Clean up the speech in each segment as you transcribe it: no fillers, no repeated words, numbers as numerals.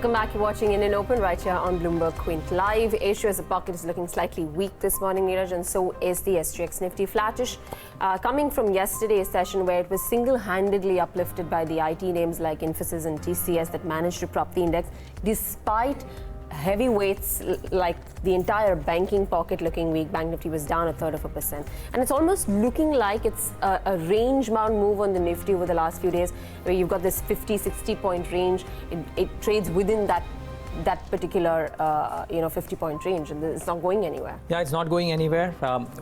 Welcome back. You're watching IndianOpen right here on Bloomberg Quint Live. Asia as a pocket is looking slightly weak this morning, Neeraj, and so is the SGX Nifty. Flattish, coming from yesterday's session where it was single-handedly uplifted by the IT names like Infosys and TCS that managed to prop the index, despite heavyweights like the entire banking pocket looking weak. Bank Nifty was down 1/3%. And it's almost looking like it's a range-bound move on the Nifty over the last few days, where you've got this 50-60 point range. It trades within that particular 50-point range, and it's not going anywhere. Yeah, it's not going anywhere.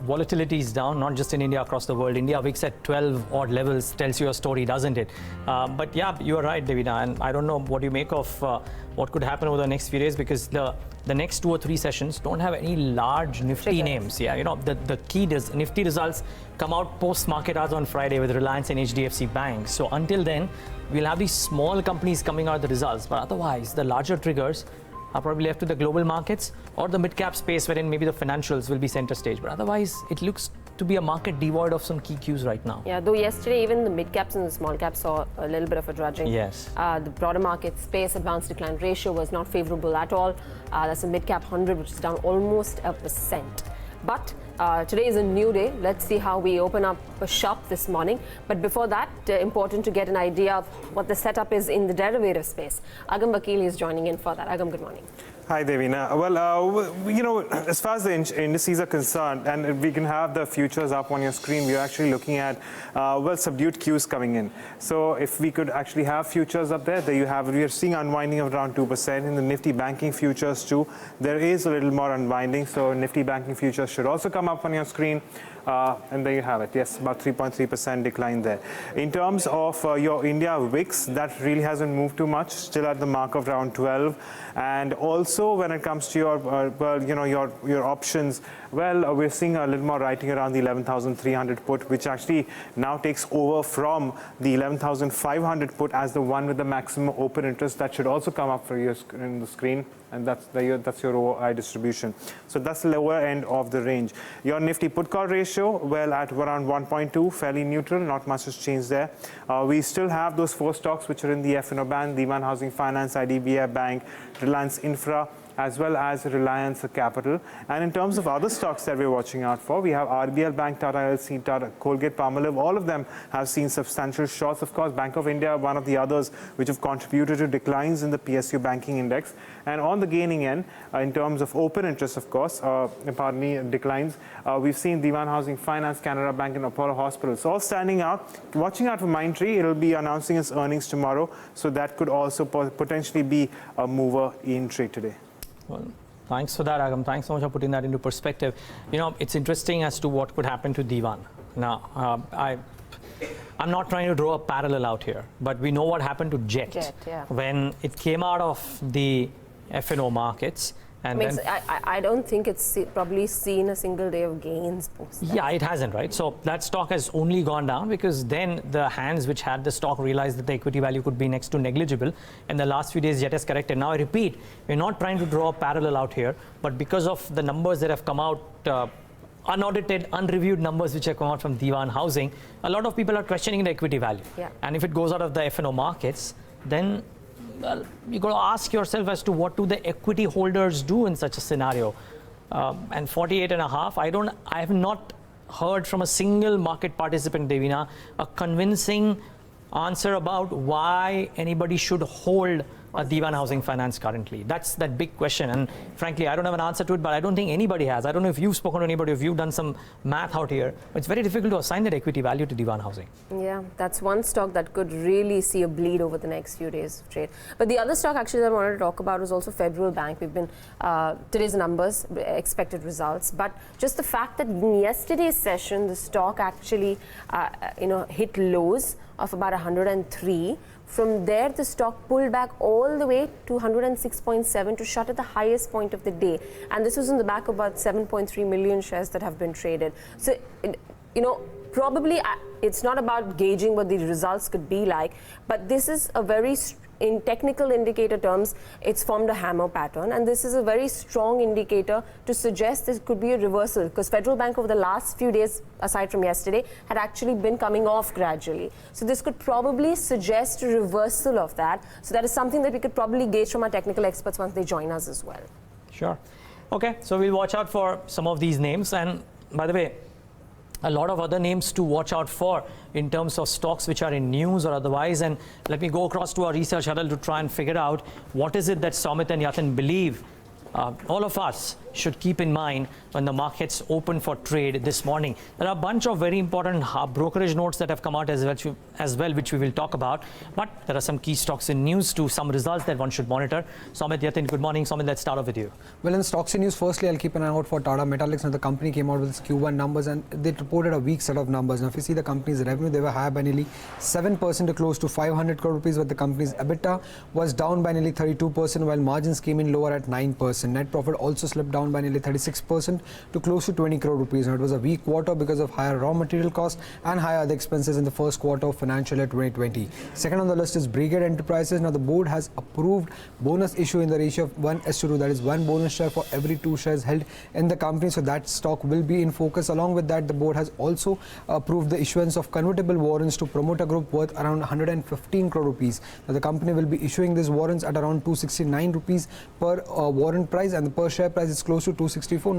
Volatility is down, not just in India, across the world. India VIX at 12 odd levels tells you a story, doesn't it? But yeah, you are right, Devina, and I don't know what you make of what could happen over the next few days, because the next 2 or 3 sessions don't have any large Nifty names. Yeah, the key Nifty results come out post-market hours on Friday with Reliance and HDFC Bank. So until then, we'll have these small companies coming out with the results. But otherwise, the larger triggers are probably left to the global markets or the mid-cap space, wherein maybe the financials will be center stage. But otherwise, it looks to be a market devoid of some key cues right now. Yeah, though yesterday even the mid-caps and the small-caps saw a little bit of a drudging. Yes. The broader market space advance decline ratio was not favorable at all. That's a mid-cap 100, which is down almost 1%. But today is a new day. Let's see how we open up a shop this morning. But before that, important to get an idea of what the setup is in the derivative space. Agam Vakil is joining in for that. Agam, good morning. Hi, Devina. Well, as far as the indices are concerned, and we can have the futures up on your screen, we're actually looking at, subdued cues coming in. So if we could actually have futures up there you have, we are seeing unwinding of around 2%. In the Nifty banking futures too, there is a little more unwinding. So Nifty banking futures should also come up on your screen. And there you have it. Yes, about 3.3% decline there. In terms of your India VIX, that really hasn't moved too much, still at the mark of around 12. And also when it comes to your options, we're seeing a little more writing around the 11,300 put, which actually now takes over from the 11,500 put as the one with the maximum open interest. That should also come up for you in the screen. And that's your OI distribution. So that's the lower end of the range. Your Nifty put call ratio, at around 1.2, fairly neutral, not much has changed there. We still have those 4 stocks which are in the F&O band: Dewan Housing Finance, IDBI Bank, Reliance Infra, as well as Reliance Capital. And in terms of other stocks that we're watching out for, we have RBL Bank, Tata LC, Tata Colgate Palmolive. All of them have seen substantial shorts. Of course, Bank of India, one of the others which have contributed to declines in the PSU banking index. And on the gaining end, in terms of open interest, of course, declines, we've seen Dewan Housing Finance, Canara Bank, and Apollo Hospitals all standing out. Watching out for Mindtree, it'll be announcing its earnings tomorrow, so that could also potentially be a mover in trade today. Well, thanks for that, Agam. Thanks so much for putting that into perspective. It's interesting as to what could happen to Dewan. Now, I'm not trying to draw a parallel out here, but we know what happened to Jet yeah. when it came out of the F&O markets. And I don't think it's probably seen a single day of gains post that. Yeah, it hasn't, right? So that stock has only gone down because then the hands which had the stock realized that the equity value could be next to negligible. And the last few days, Jet has corrected. Now, I repeat, we're not trying to draw a parallel out here, but because of the numbers that have come out, unaudited, unreviewed numbers which have come out from Dewan Housing, a lot of people are questioning the equity value. Yeah. And if it goes out of the F&O markets, then you got to ask yourself as to what do the equity holders do in such a scenario. And 48.5, I have not heard from a single market participant, Devina, a convincing answer about why anybody should hold a Dewan Housing Finance currently. That's that big question, and frankly, I don't have an answer to it, but I don't think anybody has. I don't know if you've spoken to anybody, if you've done some math out here. It's very difficult to assign that equity value to Dewan Housing. Yeah, that's one stock that could really see a bleed over the next few days of trade. But the other stock actually that I wanted to talk about was also Federal Bank. We've been, today's numbers, expected results, but just the fact that in yesterday's session, the stock actually, hit lows of about 103. From there, the stock pulled back all the way to 106.7 to shut at the highest point of the day. And this was on the back of about 7.3 million shares that have been traded. So, probably it's not about gauging what the results could be like, but this is a very in technical indicator terms, it's formed a hammer pattern, and this is a very strong indicator to suggest this could be a reversal, because Federal Bank over the last few days, aside from yesterday, had actually been coming off gradually. So this could probably suggest a reversal of that. So that is something that we could probably gauge from our technical experts once they join us as well. Sure. Okay, so we'll watch out for some of these names. And by the way, a lot of other names to watch out for in terms of stocks which are in news or otherwise. And let me go across to our research huddle to try and figure out what is it that Sumit and Yatin believe all of us should keep in mind when the markets open for trade this morning. There are a bunch of very important brokerage notes that have come out as well, which we will talk about. But there are some key stocks in news to some results that one should monitor. Sumit, Yatin, good morning. Sumit, let's start off with you. Well, in stocks in news, firstly, I'll keep an eye out for Tata Metaliks. Now, the company came out with its Q1 numbers and they reported a weak set of numbers. Now, if you see the company's revenue, they were higher by nearly 7% to close to 500 crore rupees, but the company's EBITDA was down by nearly 32%, while margins came in lower at 9%. Net profit also slipped down by nearly 36% to close to 20 crore rupees. Now, it was a weak quarter because of higher raw material costs and higher other expenses in the first quarter of financial year 2020. Second on the list is Brijesh Enterprises. Now, the board has approved bonus issue in the ratio of 1:2. That is one bonus share for every 2 shares held in the company. So that stock will be in focus. Along with that, the board has also approved the issuance of convertible warrants to promoter group worth around 115 crore rupees. Now, the company will be issuing these warrants at around 269 rupees per warrant price, and the per share price is close to 264.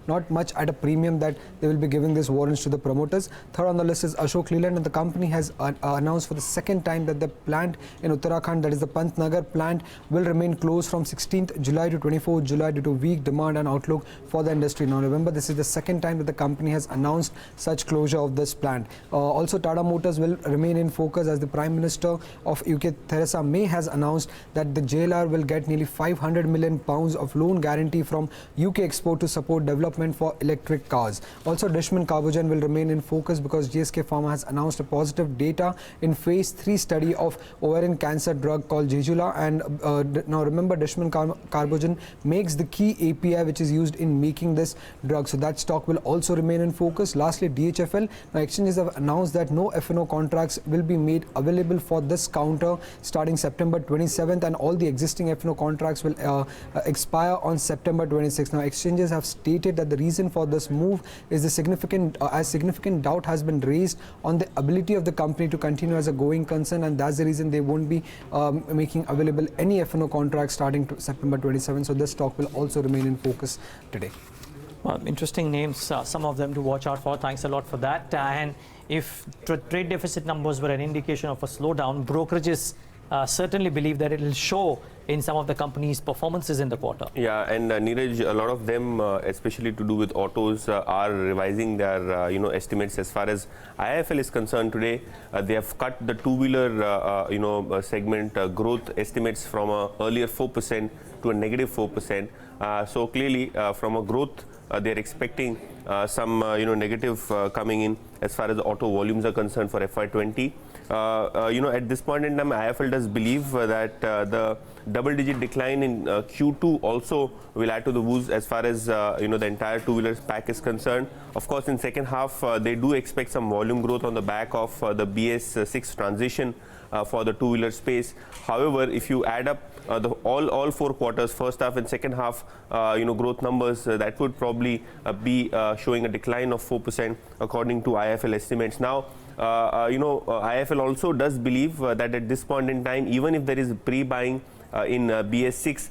Not much at a premium that they will be giving these warrants to the promoters. Third on the list is Ashok Leyland, and the company has announced for the second time that the plant in Uttarakhand, that is the Pantnagar plant, will remain closed from 16th July to 24th July due to weak demand and outlook for the industry. Now, remember, this is the second time that the company has announced such closure of this plant. Also, Tata Motors will remain in focus as the Prime Minister of UK, Theresa May, has announced that the JLR will get nearly £500 million of loan guarantee from UK Export to support development for electric cars. Also, Dishman Carbogen will remain in focus because GSK Pharma has announced a positive data in phase 3 study of ovarian cancer drug called Jejula. And now remember, Dishman Carbogen makes the key API which is used in making this drug. So that stock will also remain in focus. Lastly, DHFL. Now, exchanges have announced that no F&O contracts will be made available for this counter starting September 27th, and all the existing F&O contracts will expire on September 26th. Now, exchanges have stated that the reason for this move is the significant doubt has been raised on the ability of the company to continue as a going concern, and that's the reason they won't be making available any F&O contracts starting to September 27th. So this stock will also remain in focus today. Well, interesting names, some of them to watch out for. Thanks a lot for that. And if trade deficit numbers were an indication of a slowdown, brokerages certainly believe that it will show in some of the company's performances in the quarter. Yeah, and Neeraj, a lot of them, especially to do with autos, are revising their estimates. As far as IIFL is concerned today, they have cut the two-wheeler segment growth estimates from a earlier 4% to a negative 4%. So clearly, from a growth, they are expecting some negative coming in as far as the auto volumes are concerned for FY20. At this point in time, IIFL does believe that the double-digit decline in Q2 also will add to the woes as far as the entire two-wheelers pack is concerned. Of course, in second half, they do expect some volume growth on the back of the BS6 transition for the two-wheeler space. However, if you add up all 4 quarters, first half and second half, growth numbers, that would probably be showing a decline of 4% according to IIFL estimates. Now, IIFL also does believe that at this point in time, even if there is pre-buying in BS6,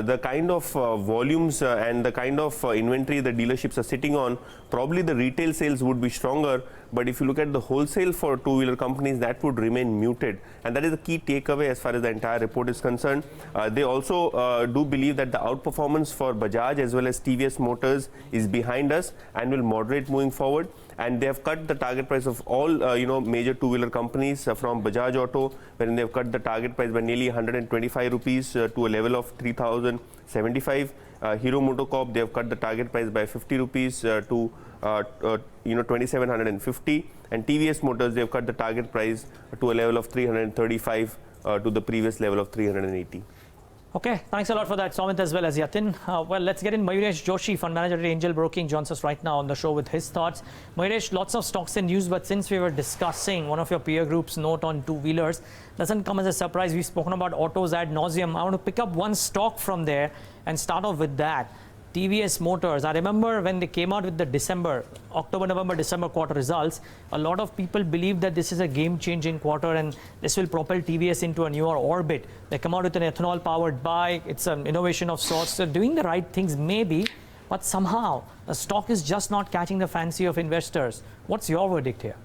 the kind of volumes and the kind of inventory the dealerships are sitting on, probably the retail sales would be stronger. But if you look at the wholesale for two-wheeler companies, that would remain muted. And that is the key takeaway as far as the entire report is concerned. They also do believe that the outperformance for Bajaj as well as Dvs Motors is behind us and will moderate moving forward. And they have cut the target price of all major two-wheeler companies from Bajaj Auto, wherein they have cut the target price by nearly 125 rupees to a level of 3,075. Hero MotoCorp, they have cut the target price by 50 rupees to 2,750. And Dvs Motors, they have cut the target price to a level of 335 to the previous level of 380. Okay, thanks a lot for that, Somit, as well as Yatin. Well, let's get in. Mayuresh Joshi, fund manager at Angel Broking, joins us right now on the show with his thoughts. Mayuresh, lots of stocks in news, but since we were discussing one of your peer group's note on two-wheelers, doesn't come as a surprise. We've spoken about autos ad nauseum. I want to pick up one stock from there and start off with that. Dvs Motors. I remember when they came out with the October, November, December quarter results, a lot of people believed that this is a game-changing quarter and this will propel TVS into a newer orbit. They come out with an ethanol-powered bike. It's an innovation of sorts. So doing the right things maybe, but somehow the stock is just not catching the fancy of investors. What's your verdict here?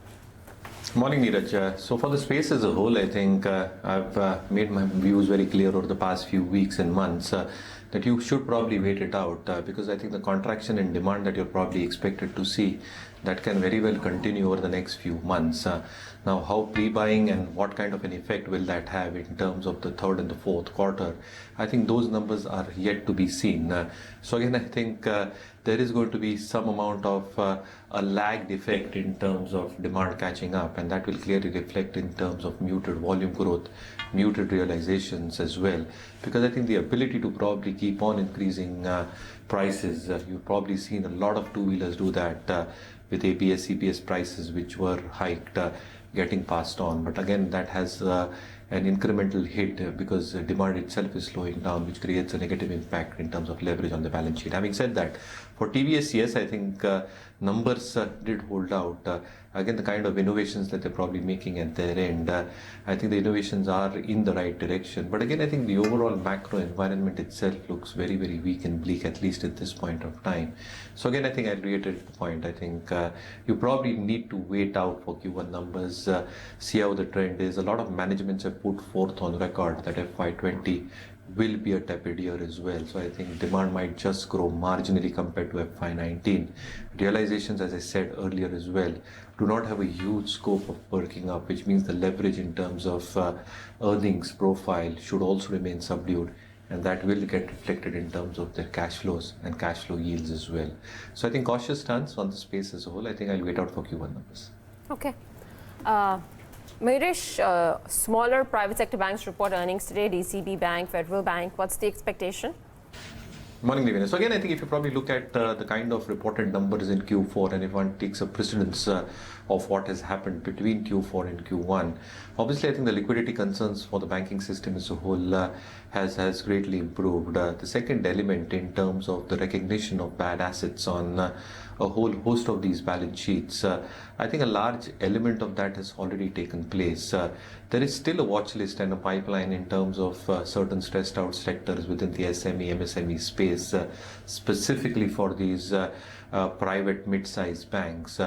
Morning, Neeraj. So for the space as a whole, I think I've made my views very clear over the past few weeks and months that you should probably wait it out because I think the contraction in demand that you're probably expected to see, that can very well continue over the next few months. Now, how pre-buying and what kind of an effect will that have in terms of the third and the fourth quarter? I think those numbers are yet to be seen. So again, I think there is going to be some amount of a lagged effect in terms of demand catching up, and that will clearly reflect in terms of muted volume growth, muted realizations as well, because I think the ability to probably keep on increasing prices, you've probably seen a lot of two-wheelers do that with ABS, CBS prices which were hiked getting passed on. But again, that has an incremental hit because demand itself is slowing down, which creates a negative impact in terms of leverage on the balance sheet. Having said that, for TVS, yes, I think numbers did hold out. Again, the kind of innovations that they're probably making at their end, I think the innovations are in the right direction. But again, I think the overall macro environment itself looks very, very weak and bleak, at least at this point of time. So again, I think I'll reiterate the point. I think you probably need to wait out for Q1 numbers, see how the trend is. A lot of managements have put forth on record that FY20 will be a tepid year as well. So I think demand might just grow marginally compared to FY19. Realizations, as I said earlier as well, do not have a huge scope of perking up, which means the leverage in terms of earnings profile should also remain subdued, and that will get reflected in terms of their cash flows and cash flow yields as well. So I think cautious stance on the space as a whole. I think I'll wait out for Q1 numbers. Okay. Mayuresh, smaller private sector banks report earnings today, DCB Bank, Federal Bank. What's the expectation? Morning, Dvs. So again, I think if you probably look at the kind of reported numbers in Q4, and if one takes a precedence of what has happened between Q4 and Q1, obviously I think the liquidity concerns for the banking system as a whole has greatly improved. The second element in terms of the recognition of bad assets on a whole host of these balance sheets, I think a large element of that has already taken place. There is still a watch list and a pipeline in terms of certain stressed out sectors within the SME, MSME space, specifically for these private mid-sized banks.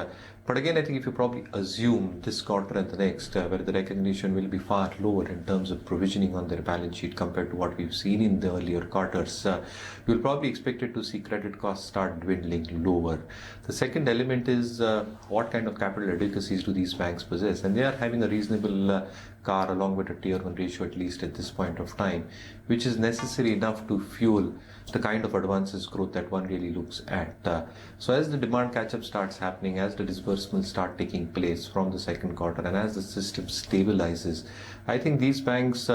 But again, I think if you probably assume this quarter and the next, where the recognition will be far lower in terms of provisioning on their balance sheet compared to what we've seen in the earlier quarters, you'll probably expect it to see credit costs start dwindling lower. The second element is what kind of capital adequacies do these banks possess? And they are having a reasonable CAR along with a Tier 1 ratio, at least at this point of time, which is necessary enough to fuel the kind of advances growth that one really looks at. So as the demand catch-up starts happening, as the disbursements start taking place from the second quarter, and as the system stabilizes, I think these banks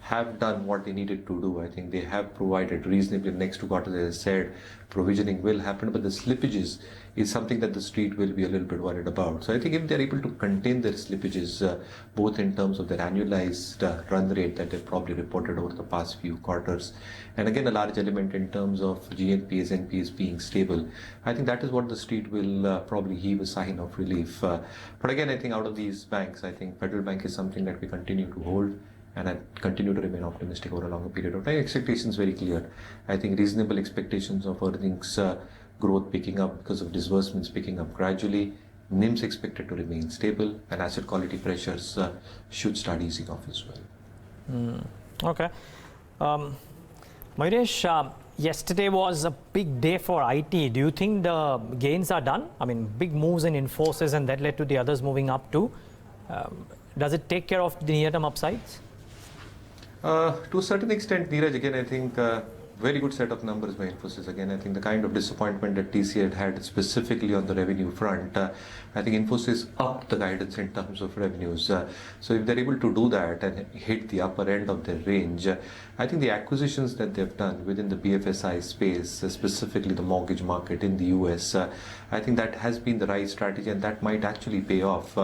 have done what they needed to do. I think they have provided reasonably. Next 2 quarters, as I said, provisioning will happen, but the slippages is something that the street will be a little bit worried about. So I think if they're able to contain their slippages, both in terms of their annualized run rate that they've probably reported over the past few quarters, and again a large element in terms of GNPs, NPs being stable, I think that is what the street will probably heave a sign of relief. But again, I think out of these banks, I think Federal Bank is something that we continue to hold, and I continue to remain optimistic over a longer period of time. Expectations very clear. I think reasonable expectations of earnings growth picking up because of disbursements picking up gradually. NIMs expected to remain stable, and asset quality pressures should start easing off as well. Okay. Mayuresh, yesterday was a big day for IT. Do you think the gains are done? I mean, big moves in Infosys, and that led to the others moving up too. Does it take care of the near-term upsides? To a certain extent, Neeraj, again, I think Very good set of numbers by Infosys. Again, I think the kind of disappointment that TCS had specifically on the revenue front, I think Infosys upped the guidance in terms of revenues. So if they're able to do that and hit the upper end of their range, I think the acquisitions that they've done within the BFSI space, specifically the mortgage market in the US, I think that has been the right strategy, and that might actually pay off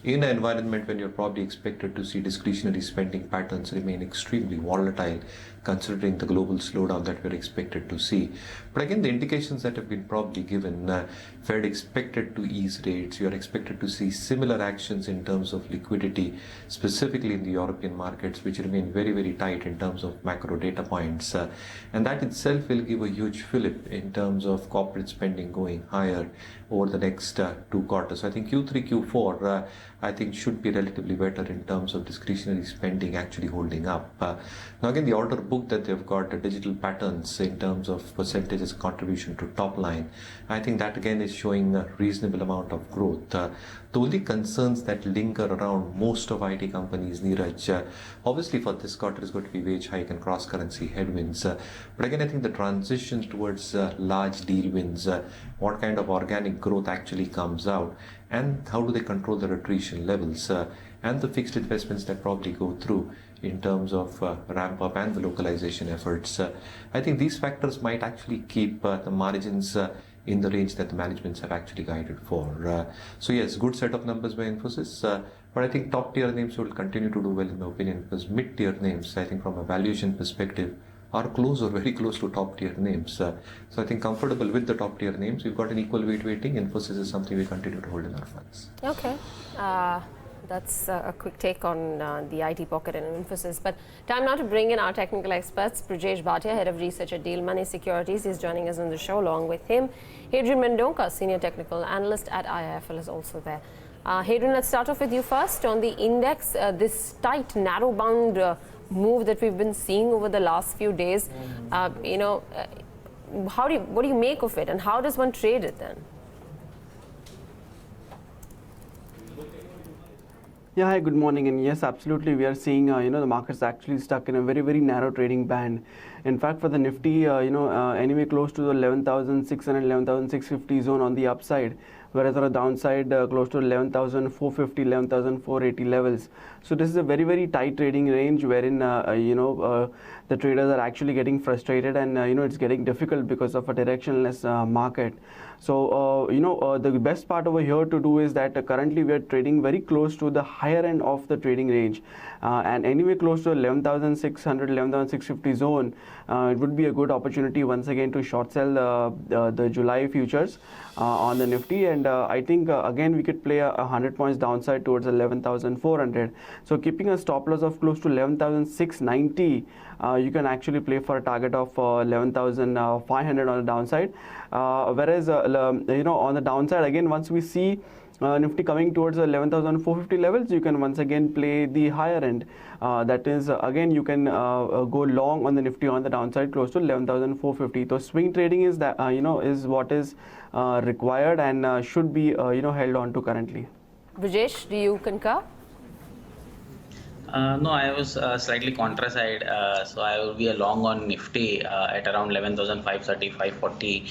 in an environment when you're probably expected to see discretionary spending patterns remain extremely volatile, considering the global slowdown that we're expected to see. But again, the indications that have been probably given, Fed expected to ease rates, you're expected to see similar actions in terms of liquidity, specifically in the European markets, which remain very, very tight in terms of macro data points. And that itself will give a huge fillip in terms of corporate spending going higher over the next 2 quarters. So I think Q3, Q4, I think should be relatively better in terms of discretionary spending actually holding up. Now again, the order book that they've got, the digital patterns in terms of percentages contribution to top line, I think that again is showing a reasonable amount of growth. The only concerns that linger around most of IT companies, Neeraj, obviously for this quarter is going to be wage hike and cross-currency headwinds. But again, I think the transitions towards large deal wins, what kind of organic growth actually comes out, and how do they control their attrition levels, and the fixed investments that probably go through in terms of ramp up and the localization efforts. I think these factors might actually keep the margins in the range that the managements have actually guided for. So yes, good set of numbers by Infosys, but I think top tier names will continue to do well in my opinion, because mid tier names, I think from a valuation perspective, are close or very close to top tier names. So I think comfortable with the top tier names. We've got an equal weight weighting. Infosys is something we continue to hold in our funds. Okay. That's a quick take on the IT pocket and Infosys. But time now to bring in our technical experts. Brijesh, Bhatia, Head of Research at Dealmoney Securities, is joining us on the show. Along with him, Hadrien Mendonca, Senior Technical Analyst at IIFL, is also there. Hadrien, let's start off with you first. On the index, this tight, narrow-bound move that we've been seeing over the last few days, what do you make of it, and how does one trade it then? Yeah, hi, good morning. And yes, absolutely, we are seeing, the market's actually stuck in a very, very narrow trading band. In fact, for the Nifty, anyway close to the 11,600, 11,650 zone on the upside, whereas on the downside, close to 11,450, 11,480 levels. So this is a very, very tight trading range wherein, the traders are actually getting frustrated, and, it's getting difficult because of a directionless market. So, the best part over here to do is that currently we are trading very close to the higher end of the trading range, and anyway close to 11,600, 11,650 zone. It would be a good opportunity once again to short sell the July futures on the Nifty, and I think again we could play 100 points downside towards 11,400. So keeping a stop loss of close to 11,690. You can actually play for a target of 11,500 on the downside. Whereas, on the downside, again, once we see Nifty coming towards 11,450 levels, you can once again play the higher end. That is, again, you can go long on the Nifty on the downside close to 11,450. So swing trading is that, is what is required and should be, held on to currently. Brijesh, do you concur? No, I was slightly contra side, so I will be a long on Nifty at around 11,530, 540.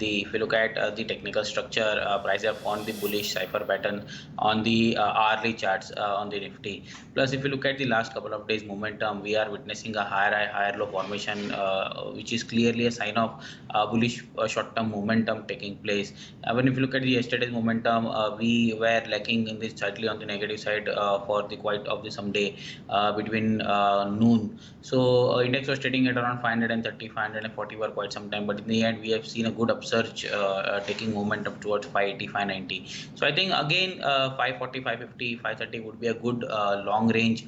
If you look at the technical structure, price have on the bullish cipher pattern on the hourly charts on the Nifty. Plus, if you look at the last couple of days momentum, we are witnessing a higher high, higher low formation, which is clearly a sign of bullish short-term momentum taking place. When if you look at the yesterday's momentum, we were lacking in this slightly on the negative side for the quite of the day between noon. So index was trading at around 530, 540 for quite some time, but in the end we have seen a good upsurge taking momentum towards 580, 590. So I think again 540, 550, 530 would be a good long range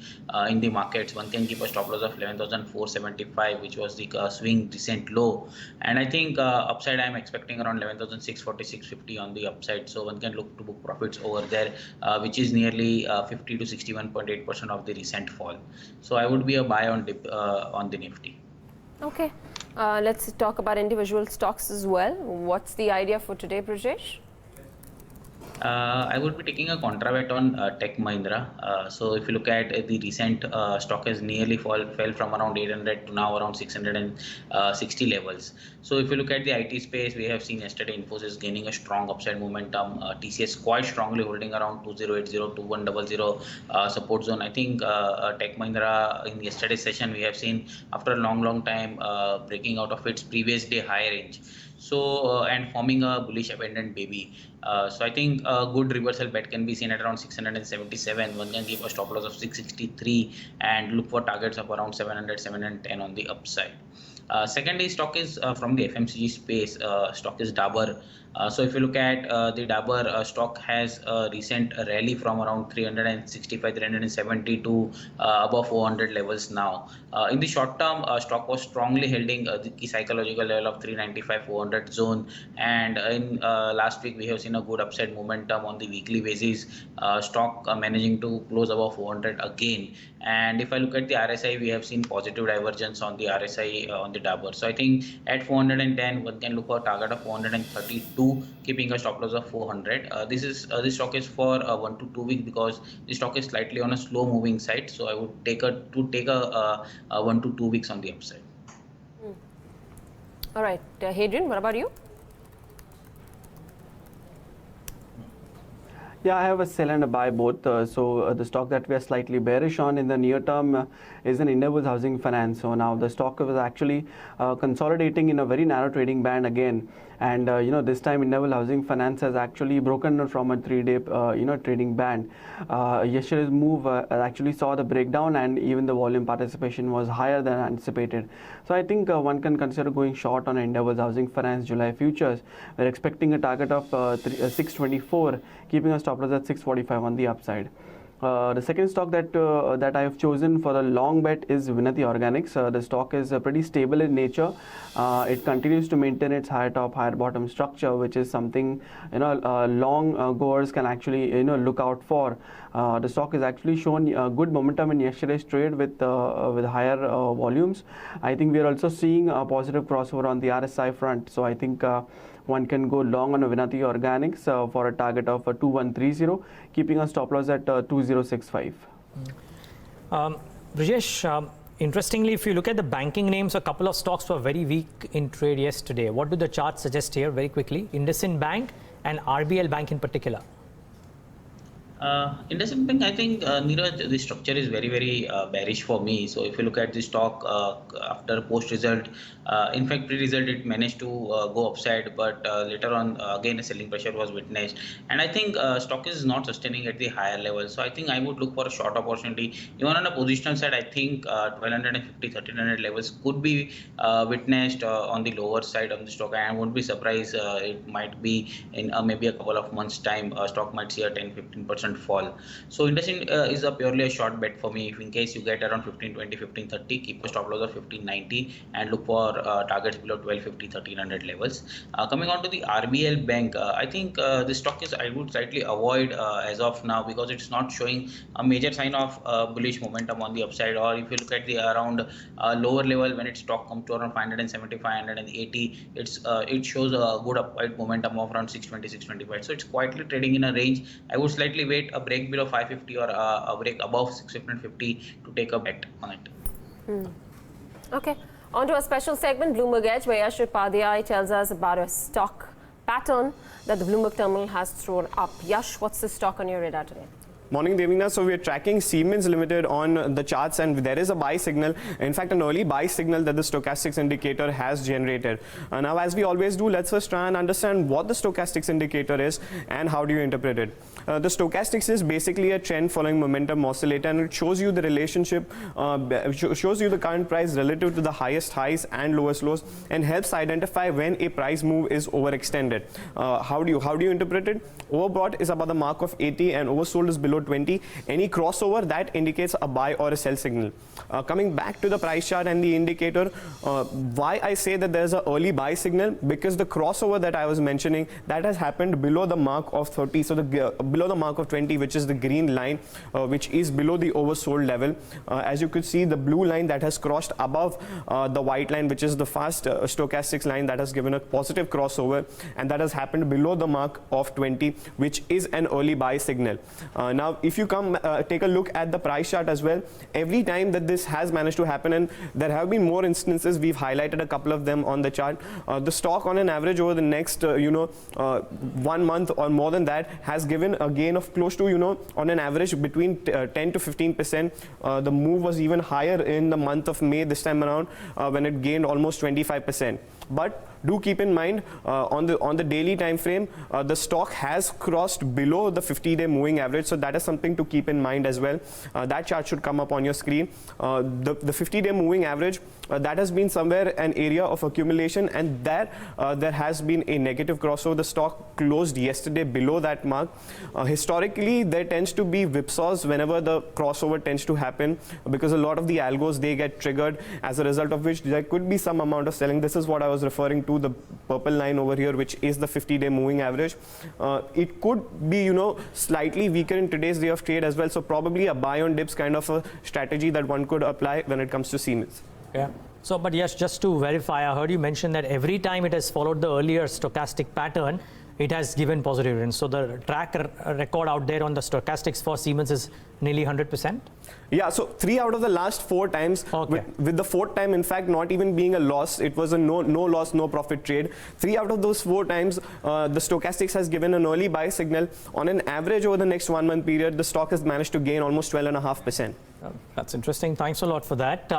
in the markets. One can keep a stop loss of 11,475, which was the swing recent low, and I think upside I'm expecting around 11,640, 650 on the upside. So one can look to book profits over there, which is nearly 50 to 61.8% of the recent fall. So I would be a buy on dip on the Nifty. Okay, let's talk about individual stocks as well. What's the idea for today, Brijesh? I would be taking a contra bet on Tech Mahindra. So if you look at the recent stock has nearly fell from around 800 to now around 660 levels. So if you look at the IT space, we have seen yesterday Infosys gaining a strong upside momentum. TCS quite strongly holding around 2080, 2100 support zone. I think Tech Mahindra in yesterday's session we have seen after a long time breaking out of its previous day high range. So and forming a bullish abandoned baby. So I think a good reversal bet can be seen at around 677. One can give a stop loss of 663 and look for targets of around 700, 710 on the upside. Secondly, stock is from the FMCG space. Stock is Dabur. So if you look at the Dabur stock has a recent rally from around 365, 370 to above 400 levels now. In the short term, stock was strongly holding the key psychological level of 395, 400 zone. And in last week, we have seen a good upside momentum on the weekly basis. Stock managing to close above 400 again. And if I look at the RSI, we have seen positive divergence on the RSI on the Dabur. So I think at 410, one can look for a target of 432, keeping a stop loss of 400. This stock is for 1 to 2 weeks because the stock is slightly on a slow moving side. So I would take a 1 to 2 weeks on the upside. All right, Hadrien, what about you? Yeah, I have a sell and a buy both. So the stock that we are slightly bearish on in the near term is an Indiabulls Housing Finance. So now the stock was actually consolidating in a very narrow trading band again. And this time Indiabulls Housing Finance has actually broken from a 3-day trading band. Yesterday's move actually saw the breakdown, and even the volume participation was higher than anticipated. So I think one can consider going short on Indiabulls Housing Finance July futures. We're expecting a target of 624, keeping a stop loss at 645 on the upside. The second stock that I have chosen for a long bet is Vinati Organics. The stock is pretty stable in nature. It continues to maintain its higher top, higher bottom structure, which is something long goers can actually look out for. The stock has actually shown good momentum in yesterday's trade with higher volumes. I think we are also seeing a positive crossover on the RSI front. So I think one can go long on Vinati Organics for a target of 2130, keeping a stop loss at 2065. Brijesh, interestingly, if you look at the banking names, a couple of stocks were very weak in trade yesterday. What do the charts suggest here very quickly? IndusInd Bank and RBL Bank in particular. IndusInd Bank, I think, Neeraj, the structure is very bearish for me. So if you look at the stock after post-result, in fact, pre-result, it managed to go upside, but later on, again, a selling pressure was witnessed. And I think stock is not sustaining at the higher level. So I think I would look for a short opportunity. Even on a positional side, I think 1250, 1300 levels could be witnessed on the lower side of the stock. And I won't be surprised it might be in maybe a couple of months' time, stock might see a 10-15% fall. So IndusInd is purely a short bet for me. If in case you get around 1520, 1530, keep a stop loss of 1590 and look for targets below 1250, 1300 levels. Coming on to the RBL Bank, I think this stock is, I would slightly avoid as of now because it's not showing a major sign of bullish momentum on the upside. Or if you look at the around lower level, when its stock comes to around 570, 580, it shows a good upward momentum of around 620, 625. So it's quietly trading in a range. I would slightly wait a break below 550 or a break above 650 to take a bet on it. Okay. On to a special segment, Bloomberg Edge, where Bhatia tells us about a stock pattern that the Bloomberg terminal has thrown up. Yash, what's the stock on your radar today? Morning, Devina. So we are tracking Siemens Limited on the charts, and there is a buy signal, in fact an early buy signal that the stochastics indicator has generated. Now, as we always do, let's first try and understand what the stochastics indicator is and how do you interpret it. The stochastics is basically a trend following momentum oscillator, and it shows you the relationship, shows you the current price relative to the highest highs and lowest lows, and helps identify when a price move is overextended. How do you interpret it? Overbought is above the mark of 80 and oversold is below below 20. Any crossover, that indicates a buy or a sell signal. Coming back to the price chart and the indicator, why I say that there's an early buy signal, because the crossover that I was mentioning, that has happened below the mark of 30, so below the mark of 20, which is the green line, which is below the oversold level. As you could see, the blue line that has crossed above the white line, which is the fast stochastics line, that has given a positive crossover, and that has happened below the mark of 20, which is an early buy signal. Now, if you take a look at the price chart as well, every time that this has managed to happen, and there have been more instances, we've highlighted a couple of them on the chart, the stock on an average over the next 1 month or more than that has given a gain of close to, on an average between 10 to 15%. The move was even higher in the month of May this time around, when it gained almost 25%. But do keep in mind, on the daily time frame, the stock has crossed below the 50-day moving average, so that is something to keep in mind as well. That chart should come up on your screen. The 50-day moving average, that has been somewhere an area of accumulation, and there has been a negative crossover. The stock closed yesterday below that mark. Historically, there tends to be whipsaws whenever the crossover tends to happen, because a lot of the algos, they get triggered, as a result of which there could be some amount of selling. This is what I was referring to, the purple line over here, which is the 50-day moving average. It could be, slightly weaker in today's day of trade as well. So probably a buy on dips kind of a strategy that one could apply when it comes to Siemens. Yeah. So, but yes, just to verify, I heard you mention that every time it has followed the earlier stochastic pattern, it has given positive returns. So the track record out there on the stochastics for Siemens is nearly 100%? Yeah, so 3 out of the last 4 times, okay. with the 4th time, in fact, not even being a loss, it was a no loss, no profit trade. 3 out of those 4 times, the stochastics has given an early buy signal. On an average over the next 1 month period, the stock has managed to gain almost 12.5%. That's interesting. Thanks a lot for that.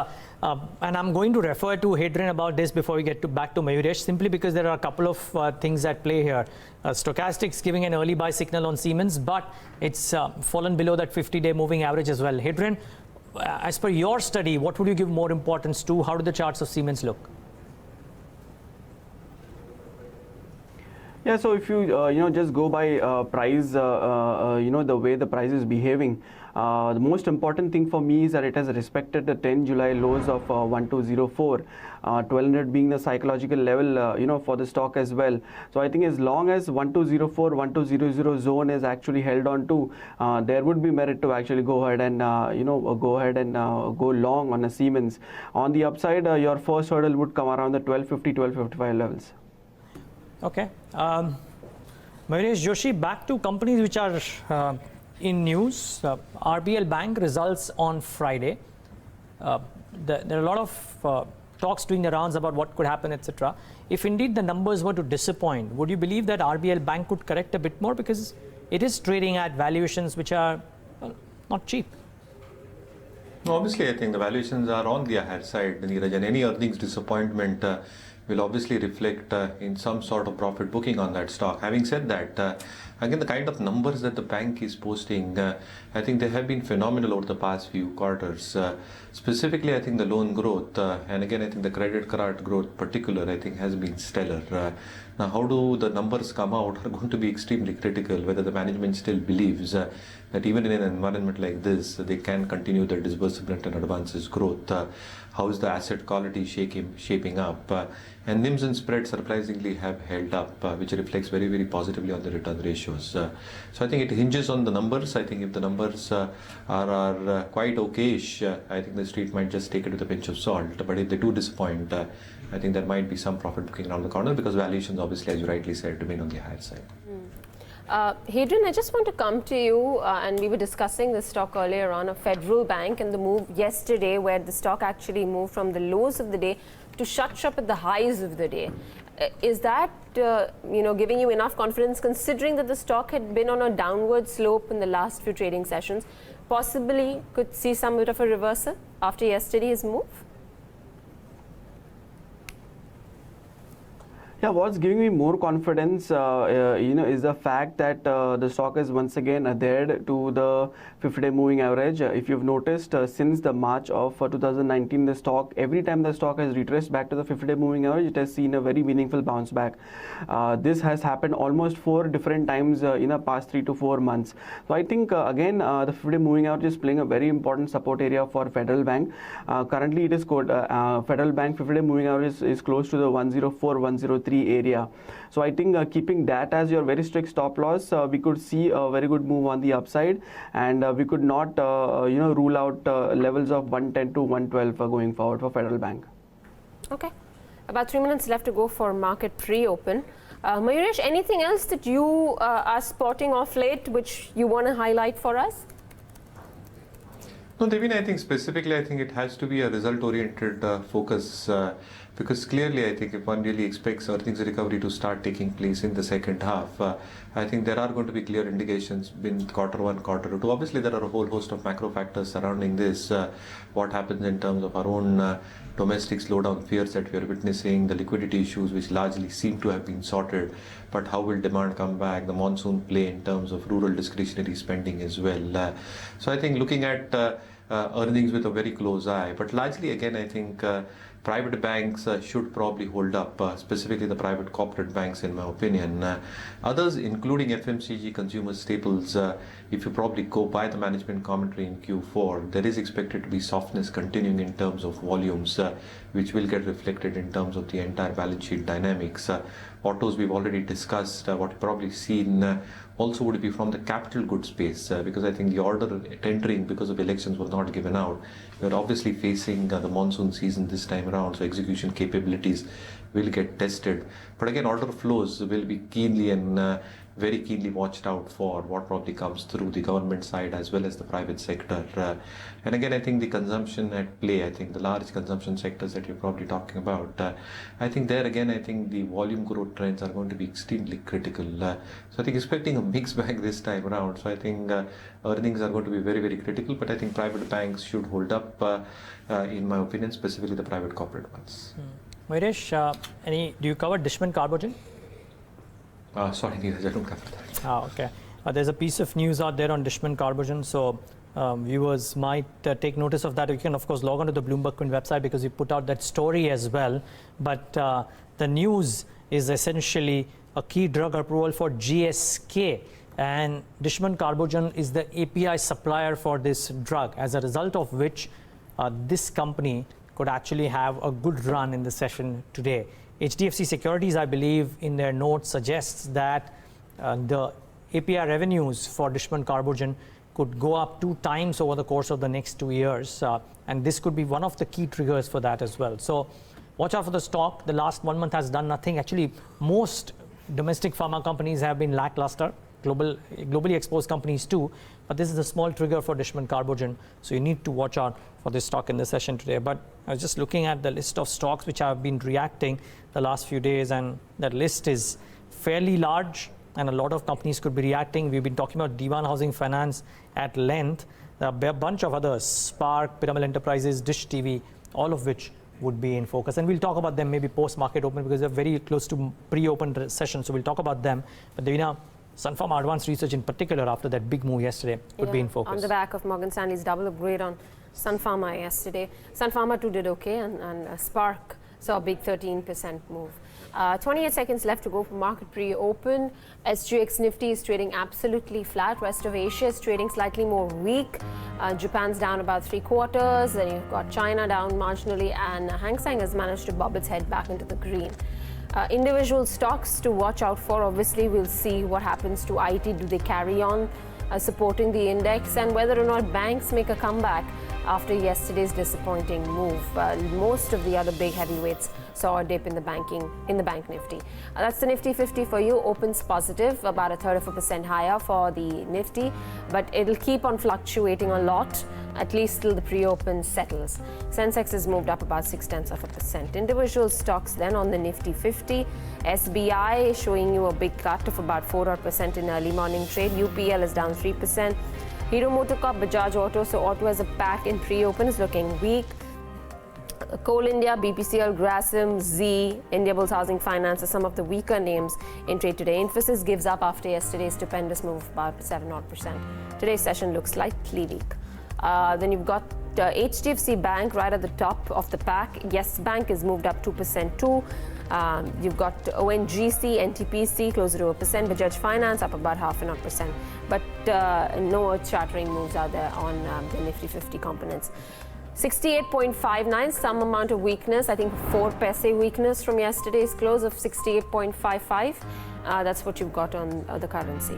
And I'm going to refer to Hadrien about this before we get back to Mayuresh, simply because there are a couple of things at play here. Stochastics giving an early buy signal on Siemens, but it's fallen below that 50-day moving average as well. Hadrien, as per your study, what would you give more importance to? How do the charts of Siemens look? Yeah, so if you just go by price, the way the price is behaving, the most important thing for me is that it has respected the 10 July lows of 1204, 1200 being the psychological level, for the stock as well. So I think as long as 1204, 1200 zone is actually held on to, there would be merit to actually go ahead and go long on a Siemens. On the upside, your first hurdle would come around the 1250, 1255 levels. Okay. Mayuresh, Joshi, back to companies which are in news. RBL Bank results on Friday. There are a lot of talks doing the rounds about what could happen, etc. If indeed the numbers were to disappoint, would you believe that RBL Bank could correct a bit more, because it is trading at valuations which are not cheap? No, obviously, I think the valuations are on the higher side, Neeraj, and any earnings disappointment will obviously reflect in some sort of profit booking on that stock. Having said that, again, the kind of numbers that the bank is posting, I think they have been phenomenal over the past few quarters. Specifically, I think the loan growth, and again, I think the credit card growth particular, I think has been stellar. Now, how do the numbers come out are going to be extremely critical, whether the management still believes that even in an environment like this, they can continue their disbursement and advances growth. How is the asset quality shaping up? And NIMs and spreads surprisingly have held up, which reflects very, very positively on the return ratios. So I think it hinges on the numbers. I think if the numbers are quite okayish, I think the street might just take it with a pinch of salt. But if they do disappoint, I think there might be some profit booking around the corner, because valuations, obviously, as you rightly said, remain on the higher side. Hadrien, I just want to come to you, and we were discussing this stock earlier on, a Federal Bank, and the move yesterday where the stock actually moved from the lows of the day to shut shop at the highs of the day. Is that giving you enough confidence, considering that the stock had been on a downward slope in the last few trading sessions, possibly could see some bit of a reversal after yesterday's move? Yeah, what's giving me more confidence, is the fact that the stock is once again adhered to the 50-day moving average. If you've noticed, since the March of 2019, the stock, every time the stock has retraced back to the 50-day moving average, it has seen a very meaningful bounce back. This has happened almost 4 different times in the past 3 to 4 months. So I think again, the 50-day moving average is playing a very important support area for Federal Bank. Currently, it is Federal Bank 50-day moving average is close to the 104, 103 area. So I think keeping that as your very strict stop loss, we could see a very good move on the upside, and we could not rule out levels of 110 to 112 going forward for Federal Bank. Okay, about 3 minutes left to go for market pre-open. Mayuresh, anything else that you are spotting off late which you want to highlight for us? No, Devin, I think specifically, I think it has to be a result-oriented focus because clearly, I think if one really expects earnings recovery to start taking place in the second half, I think there are going to be clear indications in Q1, Q2. Obviously, there are a whole host of macro factors surrounding this. What happens in terms of our own domestic slowdown fears that we are witnessing, the liquidity issues which largely seem to have been sorted, but how will demand come back, the monsoon play in terms of rural discretionary spending as well. So I think looking at earnings with a very close eye, but largely again I think private banks should probably hold up, specifically the private corporate banks in my opinion. Others including FMCG consumer staples, if you probably go by the management commentary in Q4, there is expected to be softness continuing in terms of volumes, which will get reflected in terms of the entire balance sheet dynamics. Autos we've already discussed, what you've probably seen also would be from the capital goods space, because I think the order tendering because of elections was not given out. We're obviously facing the monsoon season this time around, so execution capabilities will get tested. But again, order flows will be keenly and very keenly watched out for what probably comes through the government side as well as the private sector. And again, I think the consumption at play, I think the large consumption sectors that you're probably talking about, I think there again, I think the volume growth trends are going to be extremely critical. So I think expecting a mixed bag this time around. So I think earnings are going to be very, very critical, but I think private banks should hold up, in my opinion, specifically the private corporate ones. Mayuresh, do you cover Dishman Carbogen? Sorry, Neeraj, I don't cover that. Okay. There's a piece of news out there on Dishman Carbogen, so viewers might take notice of that. You can, of course, log on to the Bloomberg Quint website because we put out that story as well. But the news is essentially a key drug approval for GSK, and Dishman Carbogen is the API supplier for this drug, as a result of which this company could actually have a good run in the session today. HDFC Securities, I believe, in their note suggests that the API revenues for Dishman Carbogen could go up 2 times over the course of the next 2 years. And this could be one of the key triggers for that as well. So watch out for the stock. The last 1 month has done nothing. Actually, most domestic pharma companies have been lackluster, globally exposed companies too. But this is a small trigger for Dishman Carbogen. So you need to watch out for this stock in the session today. But I was just looking at the list of stocks which have been reacting the last few days, and that list is fairly large, and a lot of companies could be reacting. We've been talking about Dewan Housing Finance at length. There are a bunch of others, Spark, Piramal Enterprises, Dish TV, all of which would be in focus. And we'll talk about them maybe post-market open because they're very close to pre-open session. So we'll talk about them. But Devina, Sun Pharma Advanced Research in particular, after that big move yesterday, could be in focus. On the back of Morgan Stanley's double upgrade on Sun Pharma yesterday. Sun Pharma too did okay, and Spark saw a big 13% move. 28 seconds left to go for market pre-open. SGX Nifty is trading absolutely flat. Rest of Asia is trading slightly more weak. Japan's down about 3/4. Then you've got China down marginally, and Hang Seng has managed to bob its head back into the green. Individual stocks to watch out for. Obviously, we'll see what happens to IT. Do they carry on supporting the index, and whether or not banks make a comeback after yesterday's disappointing move. Most of the other big heavyweights saw a dip in the bank Nifty. That's the Nifty 50 for you. Opens positive, about 1/3% higher for the Nifty, but it'll keep on fluctuating a lot, at least till the pre-open settles. Sensex has moved up about 0.6%. Individual stocks then on the Nifty 50. SBI showing you a big cut of about 4% in early morning trade. UPL is down 3%. Hero MotoCorp, Bajaj Auto, so auto as a pack in pre-open is looking weak. Coal India, BPCL, Grasim, Z, Indiabulls Housing Finance are some of the weaker names in trade today. Infosys gives up after yesterday's stupendous move of about 7%. Today's session looks slightly weak. Then you've got HDFC Bank right at the top of the pack. Yes Bank is moved up 2% too. You've got ONGC, NTPC closer to 1%, Bajaj Finance up about 0.5%. But no earth-shattering moves are there on the Nifty 50 components. 68.59, some amount of weakness. I think 4 paise weakness from yesterday's close of 68.55. That's what you've got on the currency.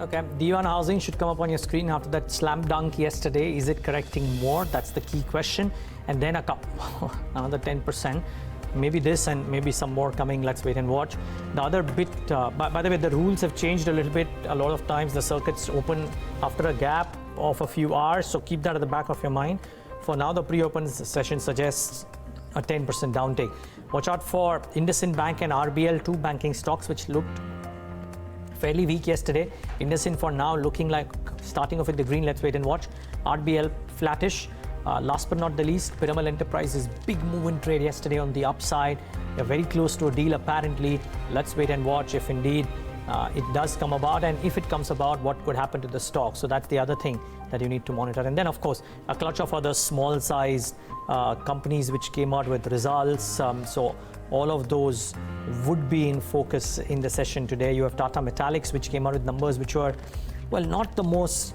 Okay, D1 housing should come up on your screen after that slam dunk yesterday. Is it correcting more? That's the key question. And then another 10%. Maybe this and maybe some more coming. Let's wait and watch. The other bit, by the way, the rules have changed a little bit. A lot of times the circuits open after a gap of a few hours. So keep that at the back of your mind. For now, the pre-open session suggests a 10% downtake. Watch out for IndusInd Bank and RBL, two banking stocks which looked fairly weak yesterday. IndusInd for now looking like starting off with the green. Let's wait and watch. RBL flattish. Last but not the least, Piramal Enterprises big move in trade yesterday on the upside. They're very close to a deal apparently. Let's wait and watch if indeed it does come about, and if it comes about, what could happen to the stock. So that's the other thing that you need to monitor. And then of course a clutch of other small sized companies which came out with results. So all of those would be in focus in the session today. You have Tata Metallics which came out with numbers which were, well, not the most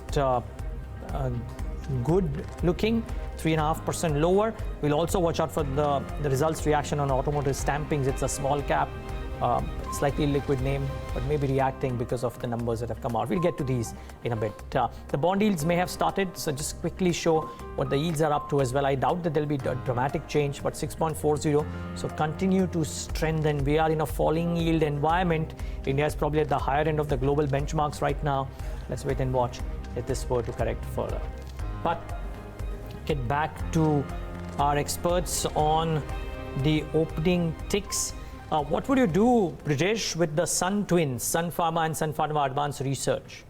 good looking, 3.5% lower. We'll also watch out for the results reaction on automotive stampings. It's a small cap, slightly liquid name, but maybe reacting because of the numbers that have come out. We'll get to these in a bit. The bond yields may have started, so just quickly show what the yields are up to as well. I doubt that there'll be a dramatic change, but 6.40, so continue to strengthen. We are in a falling yield environment. India is probably at the higher end of the global benchmarks right now. Let's wait and watch if this were to correct further. But get back to our experts on the opening ticks. What would you do, Brijesh, with the Sun twins, Sun Pharma and Sun Pharma Advanced Research?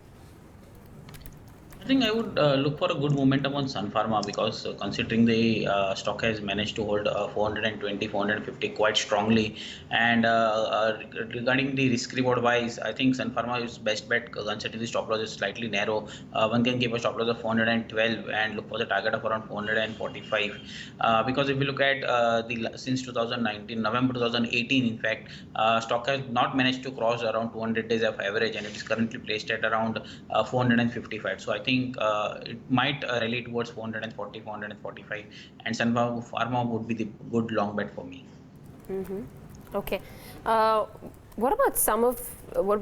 I think I would look for a good momentum on Sun Pharma because considering the stock has managed to hold 420, 450 quite strongly, and regarding the risk reward wise, I think Sun Pharma is best bet considering the stop loss is slightly narrow. One can give a stop loss of 412 and look for the target of around 445 because if you look at since 2019, November 2018, in fact, stock has not managed to cross around 200 days of average, and it is currently placed at around 455. So I think it might rally towards 440, 445, and Sun Pharma would be the good long bet for me. Okay. What about some of what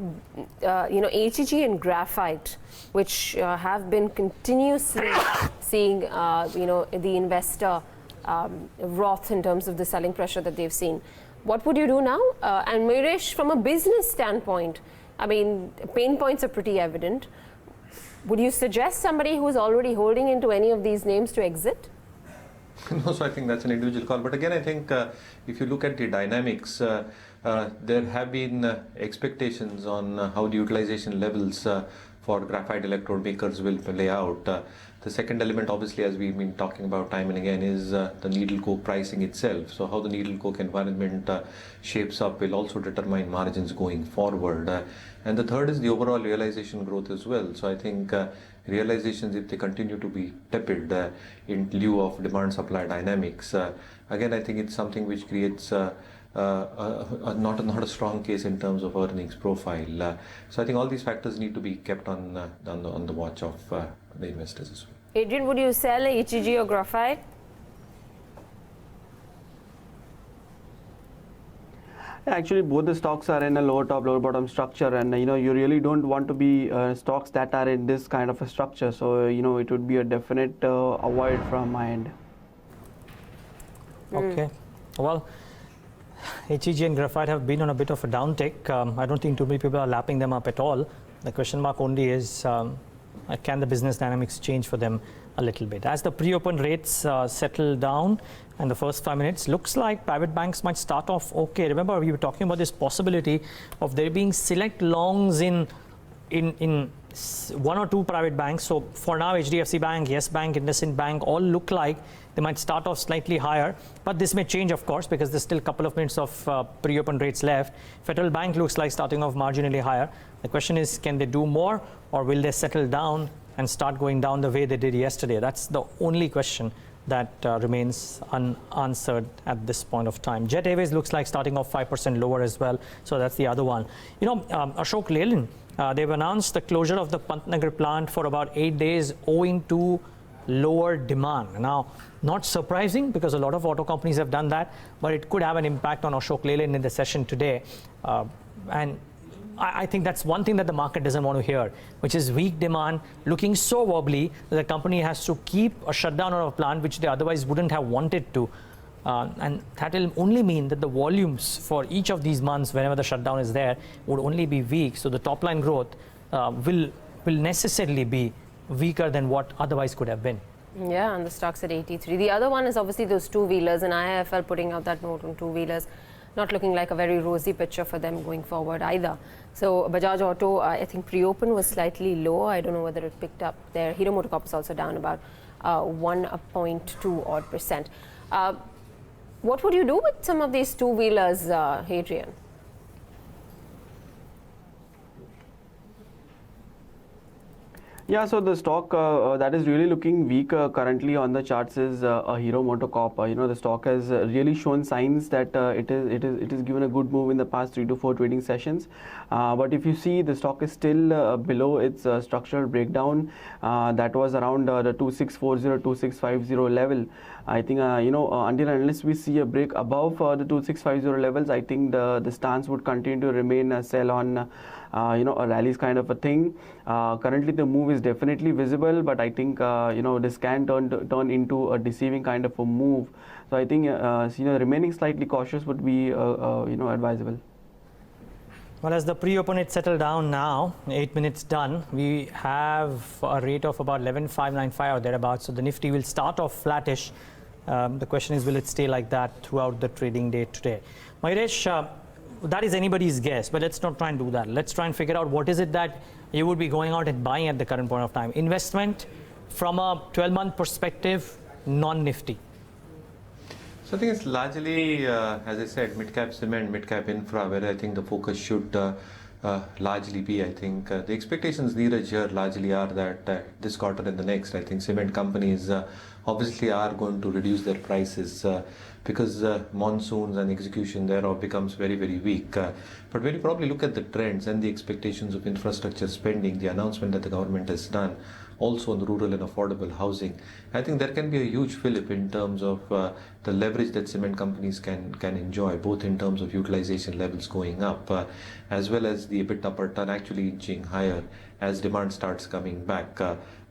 HEG and graphite, which have been continuously seeing the investor wrath in terms of the selling pressure that they've seen? What would you do now? And Mayuresh, from a business standpoint, I mean, pain points are pretty evident. Would you suggest somebody who's already holding into any of these names to exit? No, so I think that's an individual call. But again, I think if you look at the dynamics, there have been expectations on how the utilization levels for graphite electrode makers will play out. The second element, obviously, as we've been talking about time and again, is the needle coke pricing itself. So how the needle coke environment shapes up will also determine margins going forward. And the third is the overall realization growth as well. So I think realizations, if they continue to be tepid in lieu of demand-supply dynamics, again, I think it's something which creates not a strong case in terms of earnings profile. So I think all these factors need to be kept on the watch of the investors as well. Adrian, would you sell HEG or graphite? Actually, both the stocks are in a lower top, lower bottom structure, and you really don't want to be stocks that are in this kind of a structure. So it would be a definite avoid from my end. Okay, well, HEG and graphite have been on a bit of a downtick. I don't think too many people are lapping them up at all. The question mark only is can the business dynamics change for them a little bit? As the pre-open rates settle down and the first 5 minutes, looks like private banks might start off okay. Remember, we were talking about this possibility of there being select longs in one or two private banks. So for now, HDFC Bank, Yes Bank, IndusInd Bank all look like they might start off slightly higher, but this may change, of course, because there's still a couple of minutes of pre-open rates left. Federal Bank looks like starting off marginally higher. The question is, can they do more, or will they settle down and start going down the way they did yesterday? That's the only question that remains unanswered at this point of time. Jet Airways looks like starting off 5% lower as well, so that's the other one. You know, Ashok Leyland, they've announced the closure of the Pantnagar plant for about 8 days owing to lower demand. Now, not surprising because a lot of auto companies have done that, but it could have an impact on Ashok Leyland in the session today. And I think that's one thing that the market doesn't want to hear, which is weak demand looking so wobbly that the company has to keep a shutdown of a plant which they otherwise wouldn't have wanted to. And that will only mean that the volumes for each of these months, whenever the shutdown is there, would only be weak. So the top line growth will necessarily be weaker than what otherwise could have been. Yeah, and the stock's at 83. The other one is obviously those two-wheelers, and IIFL putting out that note on two-wheelers. Not looking like a very rosy picture for them going forward either. So Bajaj Auto, I think pre-open was slightly low. I don't know whether it picked up there. Hero MotoCorp is also down about 1.2 odd percent. What would you do with some of these two-wheelers, Hadrien? Yeah, so the stock that is really looking weak currently on the charts is Hero MotoCorp. You know, the stock has really shown signs that it is given a good move in the past 3 to 4 trading sessions. But if you see, the stock is still below its structural breakdown that was around the 2640, 2650 level. I think you know, until unless we see a break above the 2650 levels, I think the stance would continue to remain a sell on you know, a rallies kind of a thing. Currently the move is definitely visible, but I think you know, this can turn into a deceiving kind of a move. So I think you know, remaining slightly cautious would be you know, advisable. Well, as the pre-open it settled down now, 8 minutes done, we have a rate of about 11,595 or thereabouts. So the Nifty will start off flattish. The question is, will it stay like that throughout the trading day today? Mayuresh, that is anybody's guess, but let's not try and do that. Let's try and figure out what is it that you would be going out and buying at the current point of time. Investment from a 12-month perspective, non-Nifty. So I think it's largely, as I said, mid-cap cement, mid-cap infra, where I think the focus should largely be. I think the expectations, Neeraj, here largely are that this quarter and the next, I think cement companies obviously are going to reduce their prices because monsoons and execution thereof becomes very, very weak. But when you probably look at the trends and the expectations of infrastructure spending, the announcement that the government has done, also on the rural and affordable housing, I think there can be a huge fillip in terms of the leverage that cement companies can enjoy, both in terms of utilization levels going up, as well as the EBITDA per ton actually inching higher as demand starts coming back,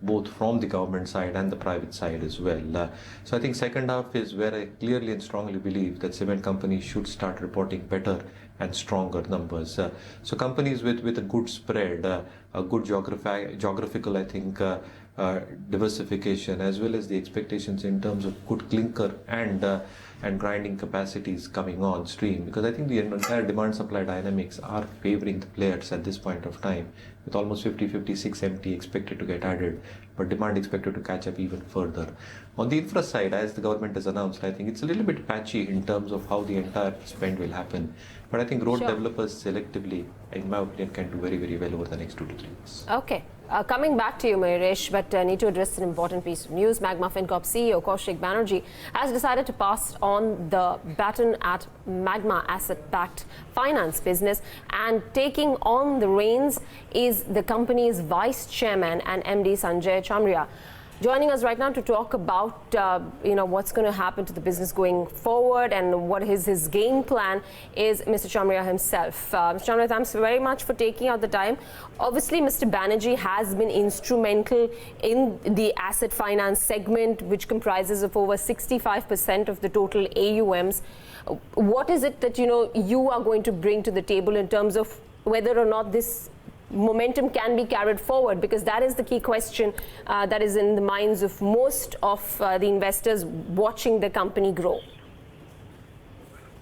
both from the government side and the private side as well. So I think second half is where I clearly and strongly believe that cement companies should start reporting better and stronger numbers. So companies with a good spread, a good geographical, I think, diversification, as well as the expectations in terms of good clinker and grinding capacities coming on stream, because I think the entire demand supply dynamics are favoring the players at this point of time, with almost 50-56 MT expected to get added, but demand expected to catch up even further. On the infra side, as the government has announced, I think it's a little bit patchy in terms of how the entire spend will happen. But I think road developers selectively, in my opinion, can do very, very well over the next 2 to 3 years. Okay. Coming back to you, Mayuresh, but need to address an important piece of news. Magma Fincorp CEO Kaushik Banerjee has decided to pass on the baton at Magma asset-backed finance business, and taking on the reins is the company's vice chairman and MD Sanjay Chamria. Joining us right now to talk about you know, what's going to happen to the business going forward and what is his game plan is Mr. Chamria himself. Mr. Chamria, thanks very much for taking out the time. Obviously, Mr. Banerjee has been instrumental in the asset finance segment, which comprises of over 65% of the total AUMs. What is it that you are going to bring to the table in terms of whether or not this momentum can be carried forward, because that is the key question that is in the minds of most of the investors watching the company grow?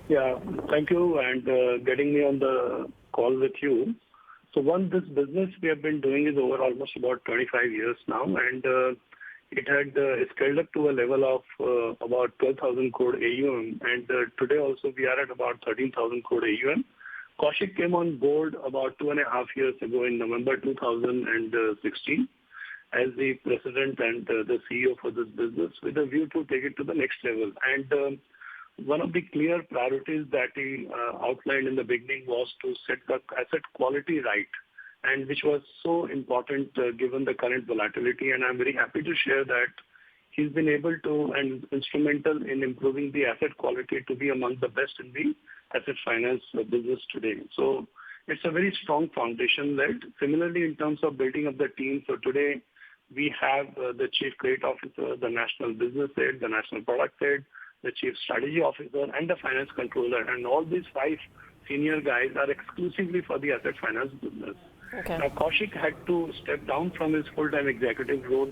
Yeah, thank you, and getting me on the call with you. So this business we have been doing is over almost about 25 years now, and it had scaled up to a level of about 12,000 crore AUM, and today also we are at about 13,000 crore AUM. Kaushik came on board about 2.5 years ago in November 2016 as the president and the CEO for this business with a view to take it to the next level. And one of the clear priorities that he outlined in the beginning was to set the asset quality right, and which was so important given the current volatility. And I'm very happy to share that he's been able to and instrumental in improving the asset quality to be among the best in the asset finance business today. So it's a very strong foundation led. Similarly, in terms of building up the team, so today we have the Chief Credit Officer, the National Business Head, the National Product Head, the Chief Strategy Officer, and the Finance Controller. And all these 5 senior guys are exclusively for the asset finance business. Okay. Now, Kaushik had to step down from his full-time executive role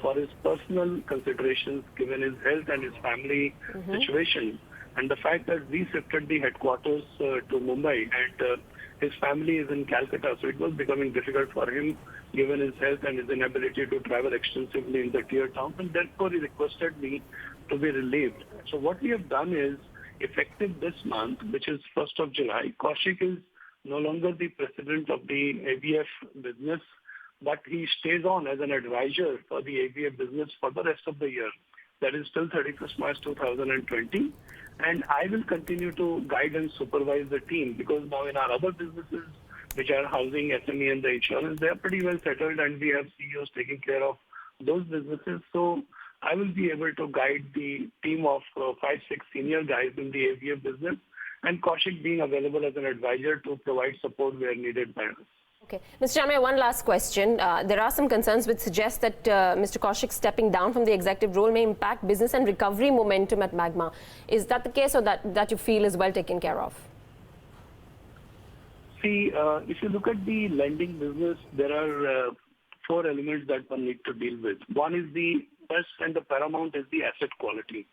for his personal considerations given his health and his family situation. And the fact that we shifted the headquarters to Mumbai and his family is in Calcutta, so it was becoming difficult for him given his health and his inability to travel extensively in the tier towns, and therefore he requested me to be relieved. So what we have done is, effective this month, which is 1st of July, Kaushik is no longer the president of the ABF business, but he stays on as an advisor for the ABF business for the rest of the year. That is till 31st March 2020. And I will continue to guide and supervise the team because now in our other businesses, which are housing, SME and the insurance, they are pretty well settled and we have CEOs taking care of those businesses. So I will be able to guide the team of 5-6 senior guys in the ABF business, and Kaushik being available as an advisor to provide support where needed by us. Okay. Mr. Chamria, one last question. There are some concerns which suggest that Mr. Kaushik stepping down from the executive role may impact business and recovery momentum at Magma. Is that the case, or that you feel is well taken care of? See, if you look at the lending business, there are 4 elements that one need to deal with. One is the first and the paramount is the asset quality.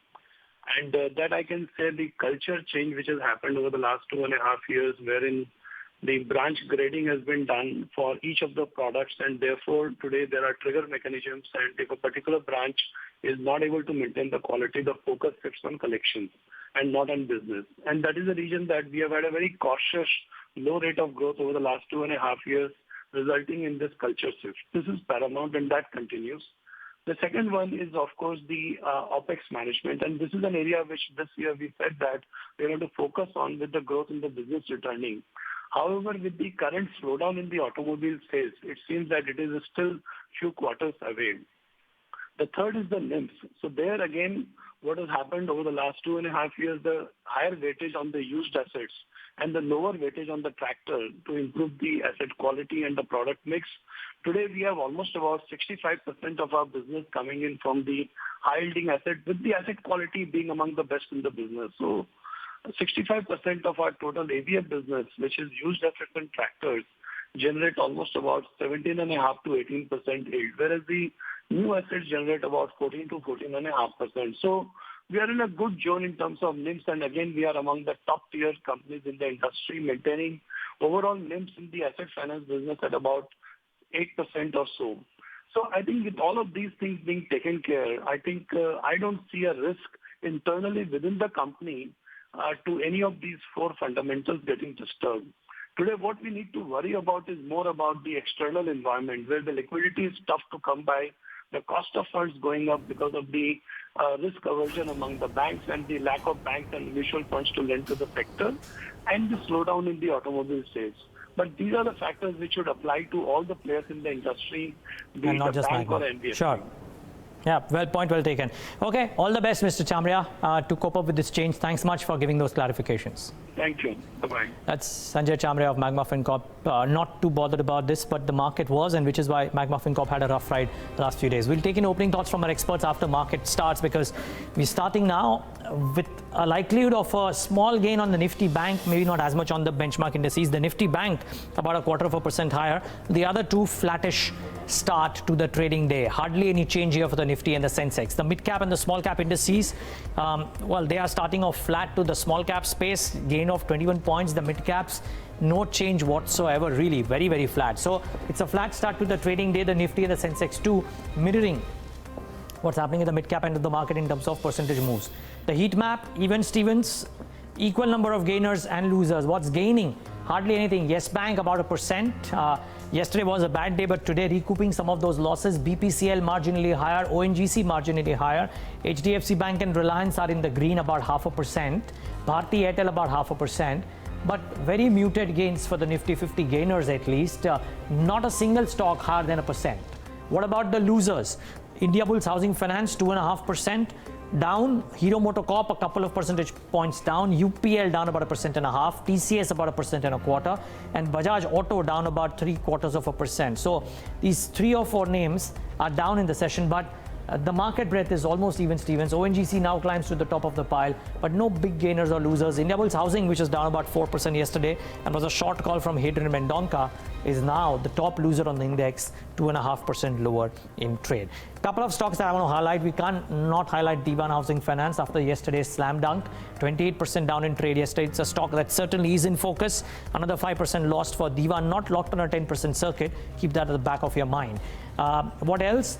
And that I can say the culture change which has happened over the last 2.5 years, wherein the branch grading has been done for each of the products, and therefore today there are trigger mechanisms, and if a particular branch is not able to maintain the quality, the focus shifts on collections and not on business. And that is the reason that we have had a very cautious low rate of growth over the last 2.5 years, resulting in this culture shift. This is paramount and that continues. The second one is, of course, the OPEX management. And this is an area which this year we said that we want to focus on with the growth in the business returning. However, with the current slowdown in the automobile sales, it seems that it is still few quarters away. The third is the NIMs. So there again, what has happened over the last 2.5 years, the higher weightage on the used assets and the lower weightage on the tractor to improve the asset quality and the product mix. Today, we have almost about 65% of our business coming in from the high-yielding asset, with the asset quality being among the best in the business. So 65% of our total ABF business, which is used assets and tractors, generate almost about 17.5 to 18% yield, whereas the new assets generate about 14 to 14.5%. So we are in a good zone in terms of NIMs, and again, we are among the top tier companies in the industry, maintaining overall NIMs in the asset finance business at about 8% or so. So I think with all of these things being taken care, I think I don't see a risk internally within the company to any of these 4 fundamentals getting disturbed. Today, what we need to worry about is more about the external environment where the liquidity is tough to come by, the cost of funds going up because of the risk aversion among the banks and the lack of banks and mutual funds to lend to the sector, and the slowdown in the automobile sales. But these are the factors which should apply to all the players in the industry, be and it not a just bank Magma. or NBFC. Sure. Yeah, point well taken. Okay, all the best, Mr. Chamria, to cope up with this change. Thanks much for giving those clarifications. Thank you. Bye-bye. That's Sanjay Chamria of Magma Fincorp. Not too bothered about this, but the market was, and which is why Magma Fincorp had a rough ride the last few days. We'll take in opening thoughts from our experts after market starts, because we're starting now with a likelihood of a small gain on the Nifty Bank, maybe not as much on the benchmark indices. The Nifty Bank about 0.25% higher. The other two flattish start to the trading day. Hardly any change here for the Nifty and the Sensex. The mid cap and the small cap indices, well, they are starting off flat to the small cap space, gain of 21 points. The mid caps, no change whatsoever, really very, very flat. So it's a flat start to the trading day. The Nifty and the Sensex too mirroring what's happening at the mid cap end of the market in terms of percentage moves. The heat map, even Stevens, equal number of gainers and losers. What's gaining? Hardly anything. Yes Bank about 1%. Yesterday was a bad day, but today recouping some of those losses. BPCL marginally higher, ONGC marginally higher. HDFC Bank and Reliance are in the green about 0.5%. Bharti Airtel about 0.5%. But very muted gains for the Nifty 50 gainers at least. Not a single stock higher than 1%. What about the losers? Indiabulls Housing Finance 2.5% down. Hero MotoCorp a couple of percentage points down. UPL down about 1.5%. TCS about 1.25%. And Bajaj Auto down about 0.75%. So these 3 or 4 names are down in the session, but the market breadth is almost even Stevens. ONGC now climbs to the top of the pile, but no big gainers or losers. Indiabulls Housing, which was down about 4% yesterday and was a short call from Hadrien and Mendonca, is now the top loser on the index, 2.5% lower in trade. Couple of stocks that I want to highlight. We can't not highlight Dvs Housing Finance after yesterday's slam dunk. 28% down in trade yesterday. It's a stock that certainly is in focus. Another 5% lost for Dvs, not locked on a 10% circuit. Keep that at the back of your mind. What else?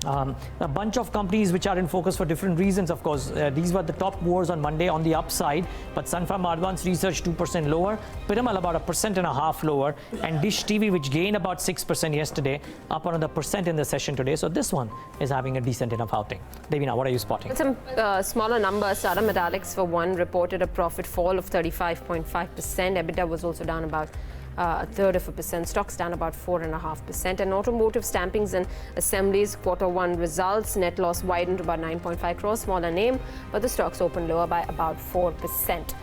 A bunch of companies which are in focus for different reasons, of course. These were the top movers on Monday on the upside, but Sun Pharma Advanced Research 2% lower, Piramal about 1.5% lower, and Dish TV, which gained about 6% yesterday, up another % in the session today. So this one is having a decent enough outing. Devina, what are you spotting? Some smaller numbers. Tata Metallics, for one, reported a profit fall of 35.5%. EBITDA was also down about 0.33%. Stocks down about 4.5%. And automotive stampings and assemblies Q1 results, net loss widened to about 9.5 crores, smaller name, but the stocks opened lower by about 4%.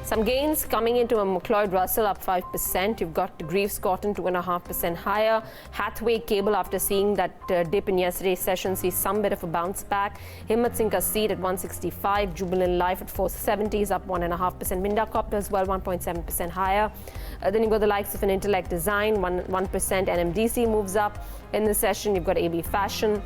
Some gains coming into a McLeod Russell up 5%. You've got Greaves Cotton 2.5% higher. Hathway Cable, after seeing that dip in yesterday's session, sees some bit of a bounce back. Himmat Singh Seed at 165. Jubilant Life at 470 is up 1.5%. Minda Copter as well 1.7% higher. Then you've got the likes of an Intellect Design 1%. NMDC moves up in the session. You've got AB Fashion.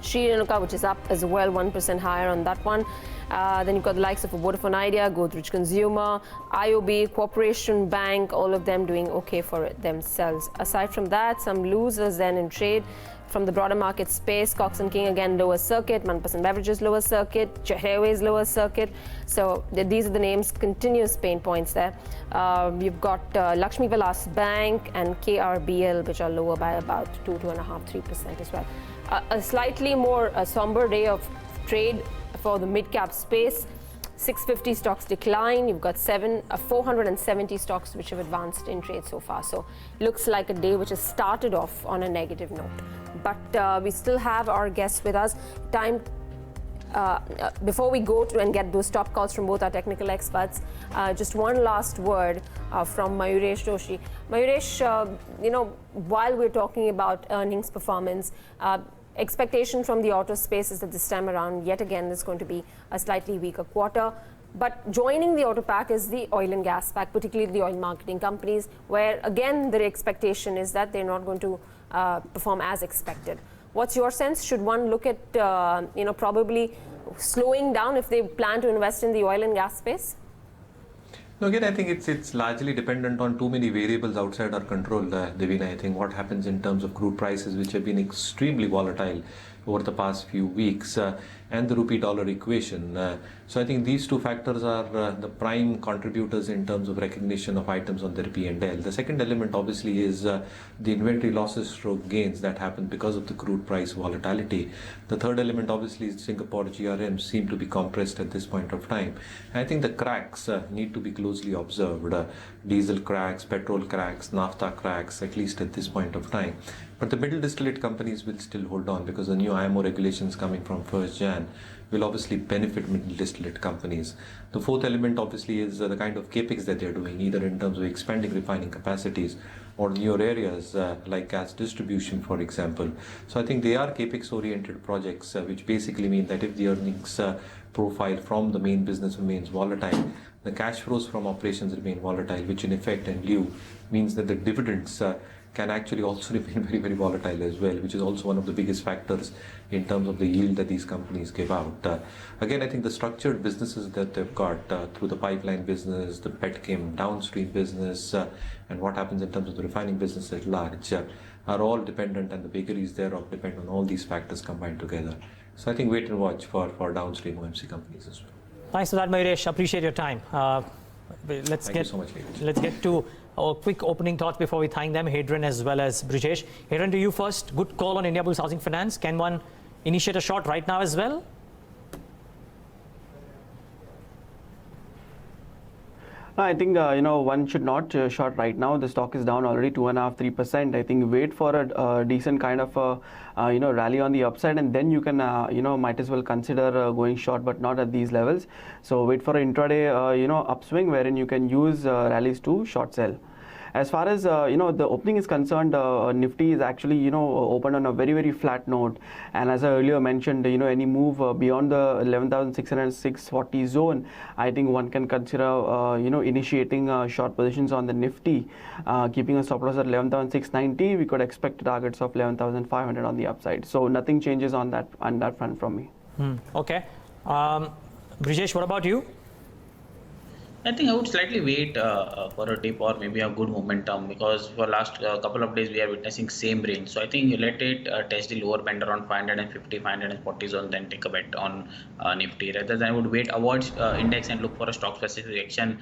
Sri Lanka, which is up as well, 1% higher on that one. Then you've got the likes of a Vodafone Idea, Godrej Consumer, IOB, Corporation Bank, all of them doing okay for themselves. Aside from that, some losers then in trade from the broader market space. Cox & King again lower circuit, Manpasan Beverages lower circuit, Jet Airways lower circuit. So these are the names, continuous pain points there. You've got Lakshmi Vilas Bank and KRBL, which are lower by about 2.5%, 3% as well. A slightly more somber day of trade for the mid-cap space. 650 stocks decline. You've got 470 stocks which have advanced in trade so far. So looks like a day which has started off on a negative note. But we still have our guests with us. Time before we go to and get those top calls from both our technical experts, just one last word from Mayuresh Joshi. Mayuresh, while we're talking about earnings performance, expectation from the auto space is that this time around, yet again, there's going to be a slightly weaker quarter. But joining the auto pack is the oil and gas pack, particularly the oil marketing companies, where again, the expectation is that they're not going to perform as expected. What's your sense? Should one look at, probably slowing down if they plan to invest in the oil and gas space? No, again, I think it's largely dependent on too many variables outside our control, Devina. I think what happens in terms of crude prices, which have been extremely volatile over the past few weeks, and the rupee-dollar equation. So I think these two factors are the prime contributors in terms of recognition of items on their P&L. The second element obviously is the inventory losses stroke gains that happen because of the crude price volatility. The third element obviously is Singapore GRMs seem to be compressed at this point of time. I think the cracks need to be closely observed. Diesel cracks, petrol cracks, naphtha cracks, at least at this point of time. But the middle distillate companies will still hold on because the new IMO regulations coming from 1st Jan will obviously benefit middle distillate companies. The fourth element obviously is the kind of capex that they're doing, either in terms of expanding refining capacities or newer areas like gas distribution, for example. So I think they are capex oriented projects, which basically mean that if the earnings profile from the main business remains volatile. The cash flows from operations remain volatile, which in effect and lieu means that the dividends can actually also remain very, very volatile as well, which is also one of the biggest factors in terms of the yield that these companies give out. Again, I think the structured businesses that they've got through the pipeline business, the petchem downstream business, and what happens in terms of the refining business at large are all dependent, and the bakeries thereof depend on all these factors combined together. So I think wait and watch for downstream OMC companies as well. Thanks for that, Mayuresh. Appreciate your time. Thank you so much, ladies. Let's get to our quick opening thoughts before we thank them, Hadrien as well as Brijesh. Hadrien, to you first. Good call on Indiabulls Housing Finance. Can one initiate a short right now as well? I think one should not short right now. The stock is down already 2.5–3%. I think wait for a decent kind of rally on the upside, and then you can might as well consider going short, but not at these levels. So wait for an intraday upswing wherein you can use rallies to short sell. As far as the opening is concerned, Nifty is actually opened on a very, very flat note, and as I earlier mentioned, any move beyond the 11,606.40 zone, I think one can consider initiating short positions on the Nifty, keeping a stop loss at 11,690. We could expect targets of 11,500 on the upside. So nothing changes on that front from me. Okay, Brijesh, what about you? I think I would slightly wait for a dip or maybe a good momentum, because for last couple of days we are witnessing same range. So I think you let it test the lower band around 550, 540 zone, then take a bet on Nifty. Rather than I would wait, avoid index and look for a stock specific action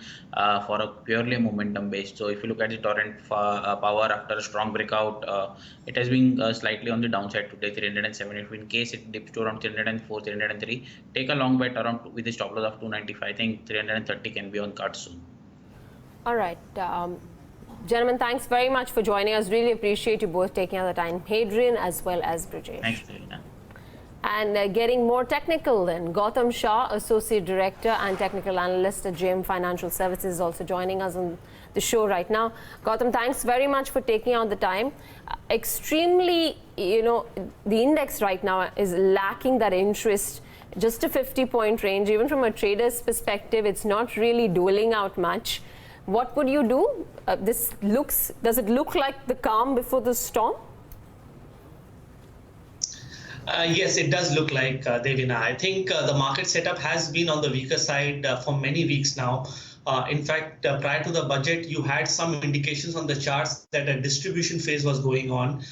for a purely momentum based. So if you look at the torrent power after a strong breakout, it has been slightly on the downside today, 307. If in case it dips to around 304, 303, take a long bet around with a stop loss of 295. I think 330 can be on cards soon. All right. Gentlemen, thanks very much for joining us. Really appreciate you both taking out the time. Hadrien as well as Brijesh. Thanks, Devina. And getting more technical then, Gautam Shah, Associate Director and Technical Analyst at JM Financial Services, is also joining us on the show right now. Gautam, thanks very much for taking out the time. Extremely, the index right now is lacking that interest. Just a 50-point range, even from a trader's perspective, it's not really dueling out much. What would you do? Does it look like the calm before the storm? Yes, it does look like, Devina. I think the market setup has been on the weaker side for many weeks now. In fact, prior to the budget, you had some indications on the charts that a distribution phase was going on.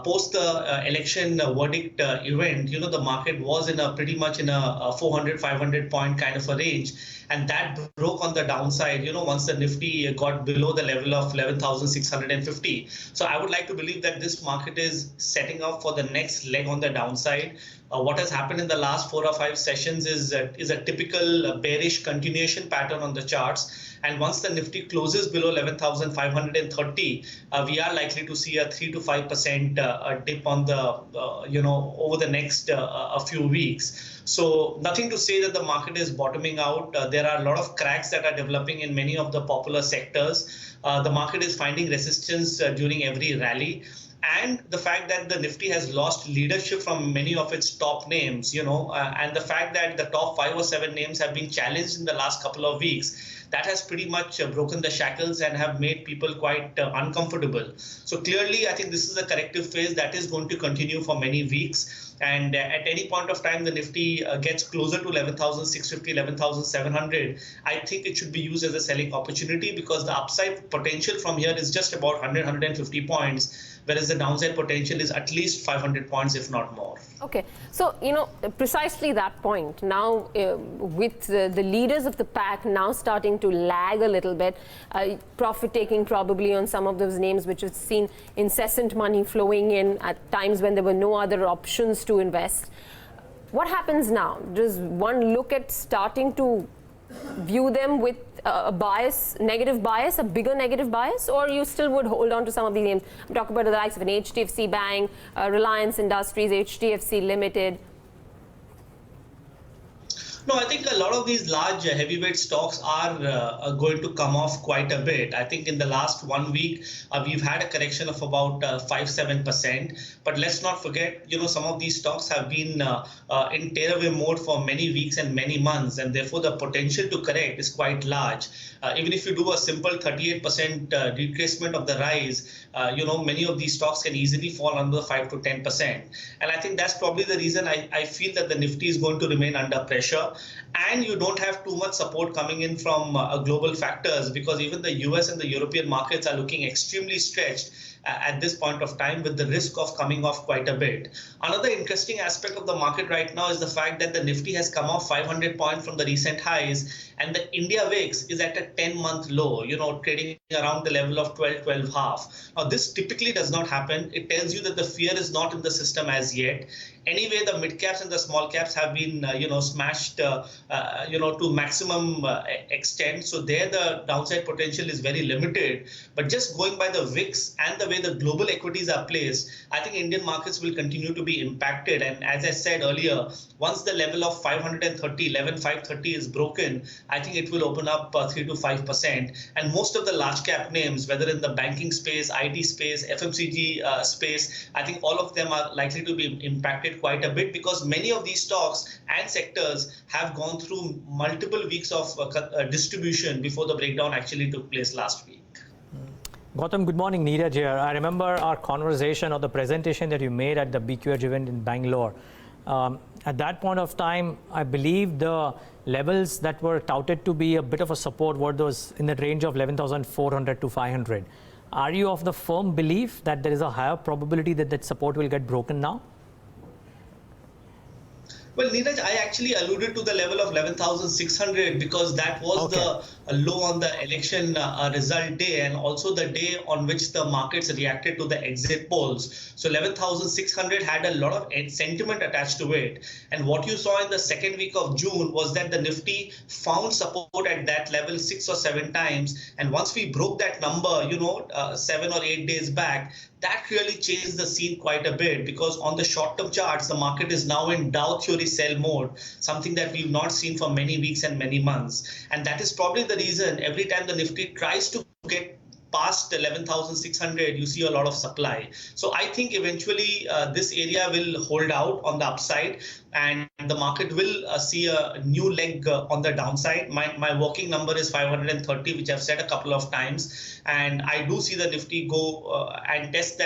Post the election verdict event, the market was in a pretty much in a 400, 500 point kind of a range. And that broke on the downside, once the Nifty got below the level of 11,650. So I would like to believe that this market is setting up for the next leg on the downside. What has happened in the last 4 or 5 sessions is a typical bearish continuation pattern on the charts. And once the Nifty closes below 11,530, we are likely to see a 3 to 5% dip on the, over the next a few weeks. So nothing to say that the market is bottoming out. There are a lot of cracks that are developing in many of the popular sectors. The market is finding resistance during every rally. And the fact that the Nifty has lost leadership from many of its top names, and the fact that the top 5 or 7 names have been challenged in the last couple of weeks, that has pretty much broken the shackles and have made people quite uncomfortable. So clearly, I think this is a corrective phase that is going to continue for many weeks. And at any point of time, the Nifty gets closer to 11,650, 11,700. I think it should be used as a selling opportunity, because the upside potential from here is just about 100, 150 points, whereas the downside potential is at least 500 points, if not more. Okay, so precisely that point. Now, with the leaders of the pack now starting to lag a little bit, profit taking probably on some of those names which have seen incessant money flowing in at times when there were no other options to invest. What happens now? Does one look at starting to view them with a bias, negative bias, a bigger negative bias, or you still would hold on to some of these names? I'm talking about the likes of an HDFC Bank, Reliance Industries, HDFC Limited. No, I think a lot of these large heavyweight stocks are going to come off quite a bit. I think in the last 1 week, we've had a correction of about 5-7%. But let's not forget, some of these stocks have been in tearaway mode for many weeks and many months, and therefore the potential to correct is quite large. Even if you do a simple 38% retracement of the rise, many of these stocks can easily fall under 5 to 10%. And I think that's probably the reason I feel that the Nifty is going to remain under pressure. And you don't have too much support coming in from global factors, because even the US and the European markets are looking extremely stretched at this point of time, with the risk of coming off quite a bit. Another interesting aspect of the market right now is the fact that the Nifty has come off 500 points from the recent highs, and the India VIX is at a 10-month low, trading around the level of 12.5. Now, this typically does not happen. It tells you that the fear is not in the system as yet. Anyway, the mid caps and the small caps have been, smashed, to maximum extent. So there, the downside potential is very limited. But just going by the VIX and the way the global equities are placed, I think Indian markets will continue to be impacted. And as I said earlier, once the level of 11,530 is broken, I think it will open up 3 to 5%. And most of the large cap names, whether in the banking space, IT space, FMCG space, I think all of them are likely to be impacted quite a bit, because many of these stocks and sectors have gone through multiple weeks of distribution before the breakdown actually took place last week. Gautam, good morning. Neeraj here. I remember our conversation or the presentation that you made at the BQH event in Bangalore. At that point of time, I believe the levels that were touted to be a bit of a support were those in the range of 11,400 to 500. Are you of the firm belief that there is a higher probability that that support will get broken now? Well, Neeraj, I actually alluded to the level of 11,600 because that was the low on the election result day, and also the day on which the markets reacted to the exit polls. So 11,600 had a lot of sentiment attached to it. And what you saw in the second week of June was that the Nifty found support at that level 6 or 7 times. And once we broke that number, 7 or 8 days back, that really changed the scene quite a bit, because on the short-term charts, the market is now in Dow theory sell mode, something that we've not seen for many weeks and many months. And that is probably the reason every time the Nifty tries to get past 11,600, you see a lot of supply. So I think eventually this area will hold out on the upside, and the market will see a new leg on the downside. My working number is 530, which I've said a couple of times, and I do see the Nifty go and retest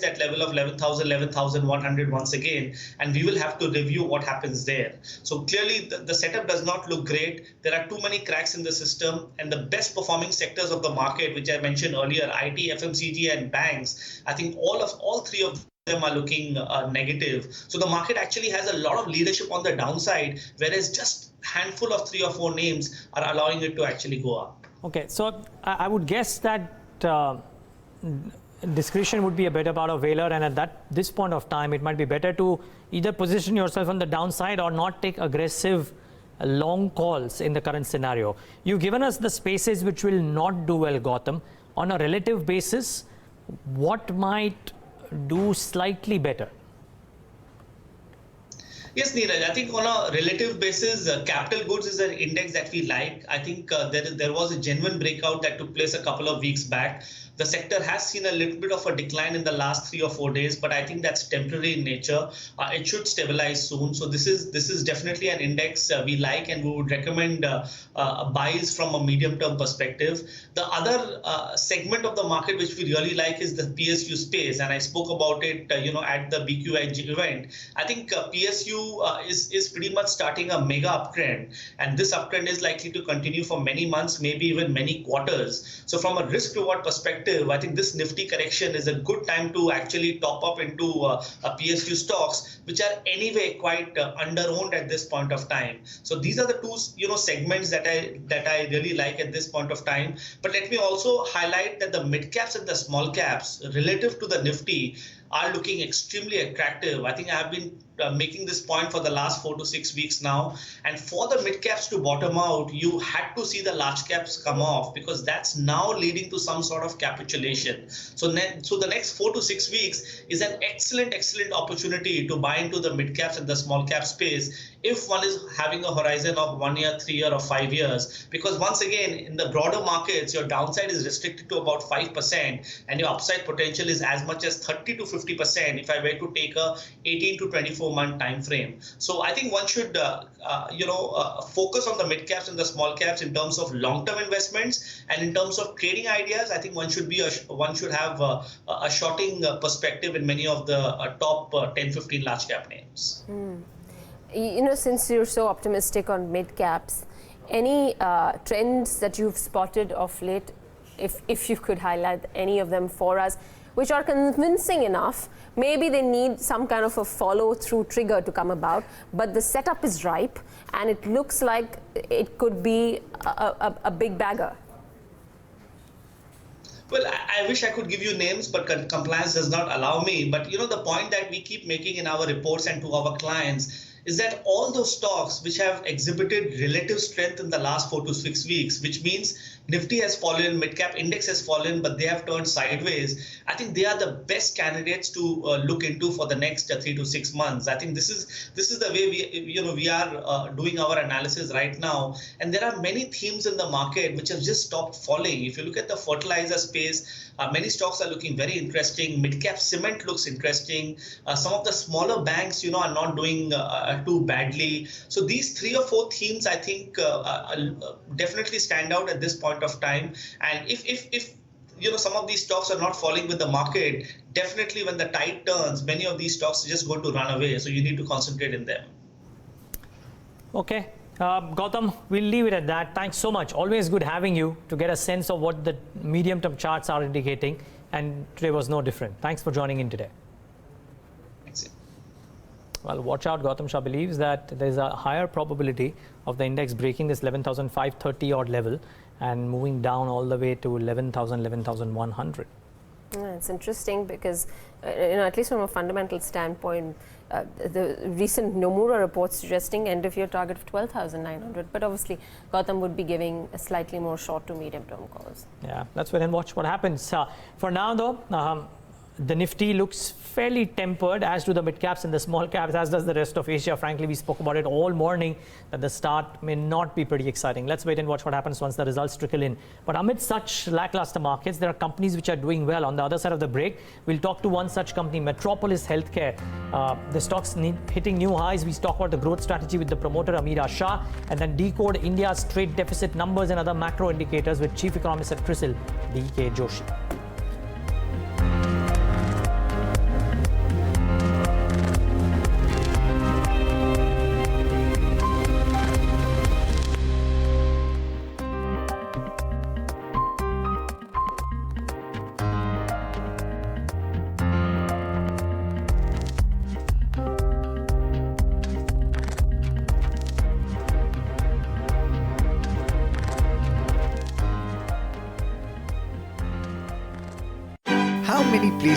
that level of 11,000, 11,100 once again, and we will have to review what happens there. So clearly the setup does not look great. There are too many cracks in the system, and the best performing sectors of the market, which I mentioned earlier, IT, FMCG, and banks, I think all three of them are looking negative. So the market actually has a lot of leadership on the downside, whereas just a handful of 3 or 4 names are allowing it to actually go up. Okay, so I would guess that discretion would be a better part of valor, and at this point of time, it might be better to either position yourself on the downside or not take aggressive long calls in the current scenario. You've given us the spaces which will not do well, Gautam. On a relative basis, what might do slightly better? Yes, Neeraj, I think on a relative basis, capital goods is an index that we like. I think there was a genuine breakout that took place a couple of weeks back. The sector has seen a little bit of a decline in the last 3 or 4 days, but I think that's temporary in nature. It should stabilize soon. So this is definitely an index we like, and we would recommend buys from a medium-term perspective. The other segment of the market which we really like is the PSU space, and I spoke about it, at the BQH event. I think PSU is pretty much starting a mega uptrend, and this uptrend is likely to continue for many months, maybe even many quarters. So from a risk-reward perspective, I think this Nifty correction is a good time to actually top up into PSU stocks, which are anyway quite under-owned at this point of time. So these are the two segments that I really like at this point of time. But let me also highlight that the mid caps and the small caps relative to the Nifty are looking extremely attractive. I think I have been making this point for the last 4 to 6 weeks now. And for the mid caps to bottom out, you had to see the large caps come off, because that's now leading to some sort of capitulation. So the next 4 to 6 weeks is an excellent opportunity to buy into the mid caps and the small cap space if one is having a horizon of 1 year, 3 year or 5 years, because once again, in the broader markets, your downside is restricted to about 5% and your upside potential is as much as 30 to 50% if I were to take a 18 to 24 month time frame. So I think one should focus on the mid caps and the small caps in terms of long-term investments, and in terms of trading ideas, I think one should have a shorting perspective in many of the top 10, 15 large cap names. Since you're so optimistic on mid caps, any trends that you've spotted of late, if you could highlight any of them for us, which are convincing enough? Maybe they need some kind of a follow-through trigger to come about, but the setup is ripe and it looks like it could be a big bagger. Well, I wish I could give you names, but compliance does not allow me. But the point that we keep making in our reports and to our clients is that all those stocks which have exhibited relative strength in the last 4 to 6 weeks, which means Nifty has fallen, mid-cap index has fallen, but they have turned sideways. I think they are the best candidates to look into for the next 3 to 6 months. I think this is the way we are doing our analysis right now. And there are many themes in the market which have just stopped falling. If you look at the fertilizer space, many stocks are looking very interesting. Mid-cap cement looks interesting. Some of the smaller banks, are not doing too badly. So these 3 or 4 themes, I think, definitely stand out at this point of time. And if some of these stocks are not falling with the market, definitely when the tide turns, many of these stocks are just going to run away. So you need to concentrate in them. Okay. Gautam, we'll leave it at that. Thanks so much. Always good having you to get a sense of what the medium-term charts are indicating. And today was no different. Thanks for joining in today. Thanks. Well, watch out. Gautam Shah believes that there's a higher probability of the index breaking this 11,530 odd level and moving down all the way to 11,000, 11,100. It's interesting because, at least from a fundamental standpoint, the recent Nomura report suggesting end of year target of 12,900, but obviously Gautam would be giving a slightly more short to medium term calls. Yeah, let's wait and watch what happens. For now though, the Nifty looks fairly tempered, as do the mid caps and the small caps, as does the rest of Asia. Frankly, we spoke about it all morning that the start may not be pretty exciting. Let's wait and watch what happens once the results trickle in. But amid such lackluster markets, there are companies which are doing well. On the other side of the break, we'll talk to one such company, Metropolis Healthcare. The stock's hitting new highs. We talk about the growth strategy with the promoter, Ameera, Shah, and then decode India's trade deficit numbers and other macro indicators with Chief Economist at CRISIL, D.K. Joshi. How many places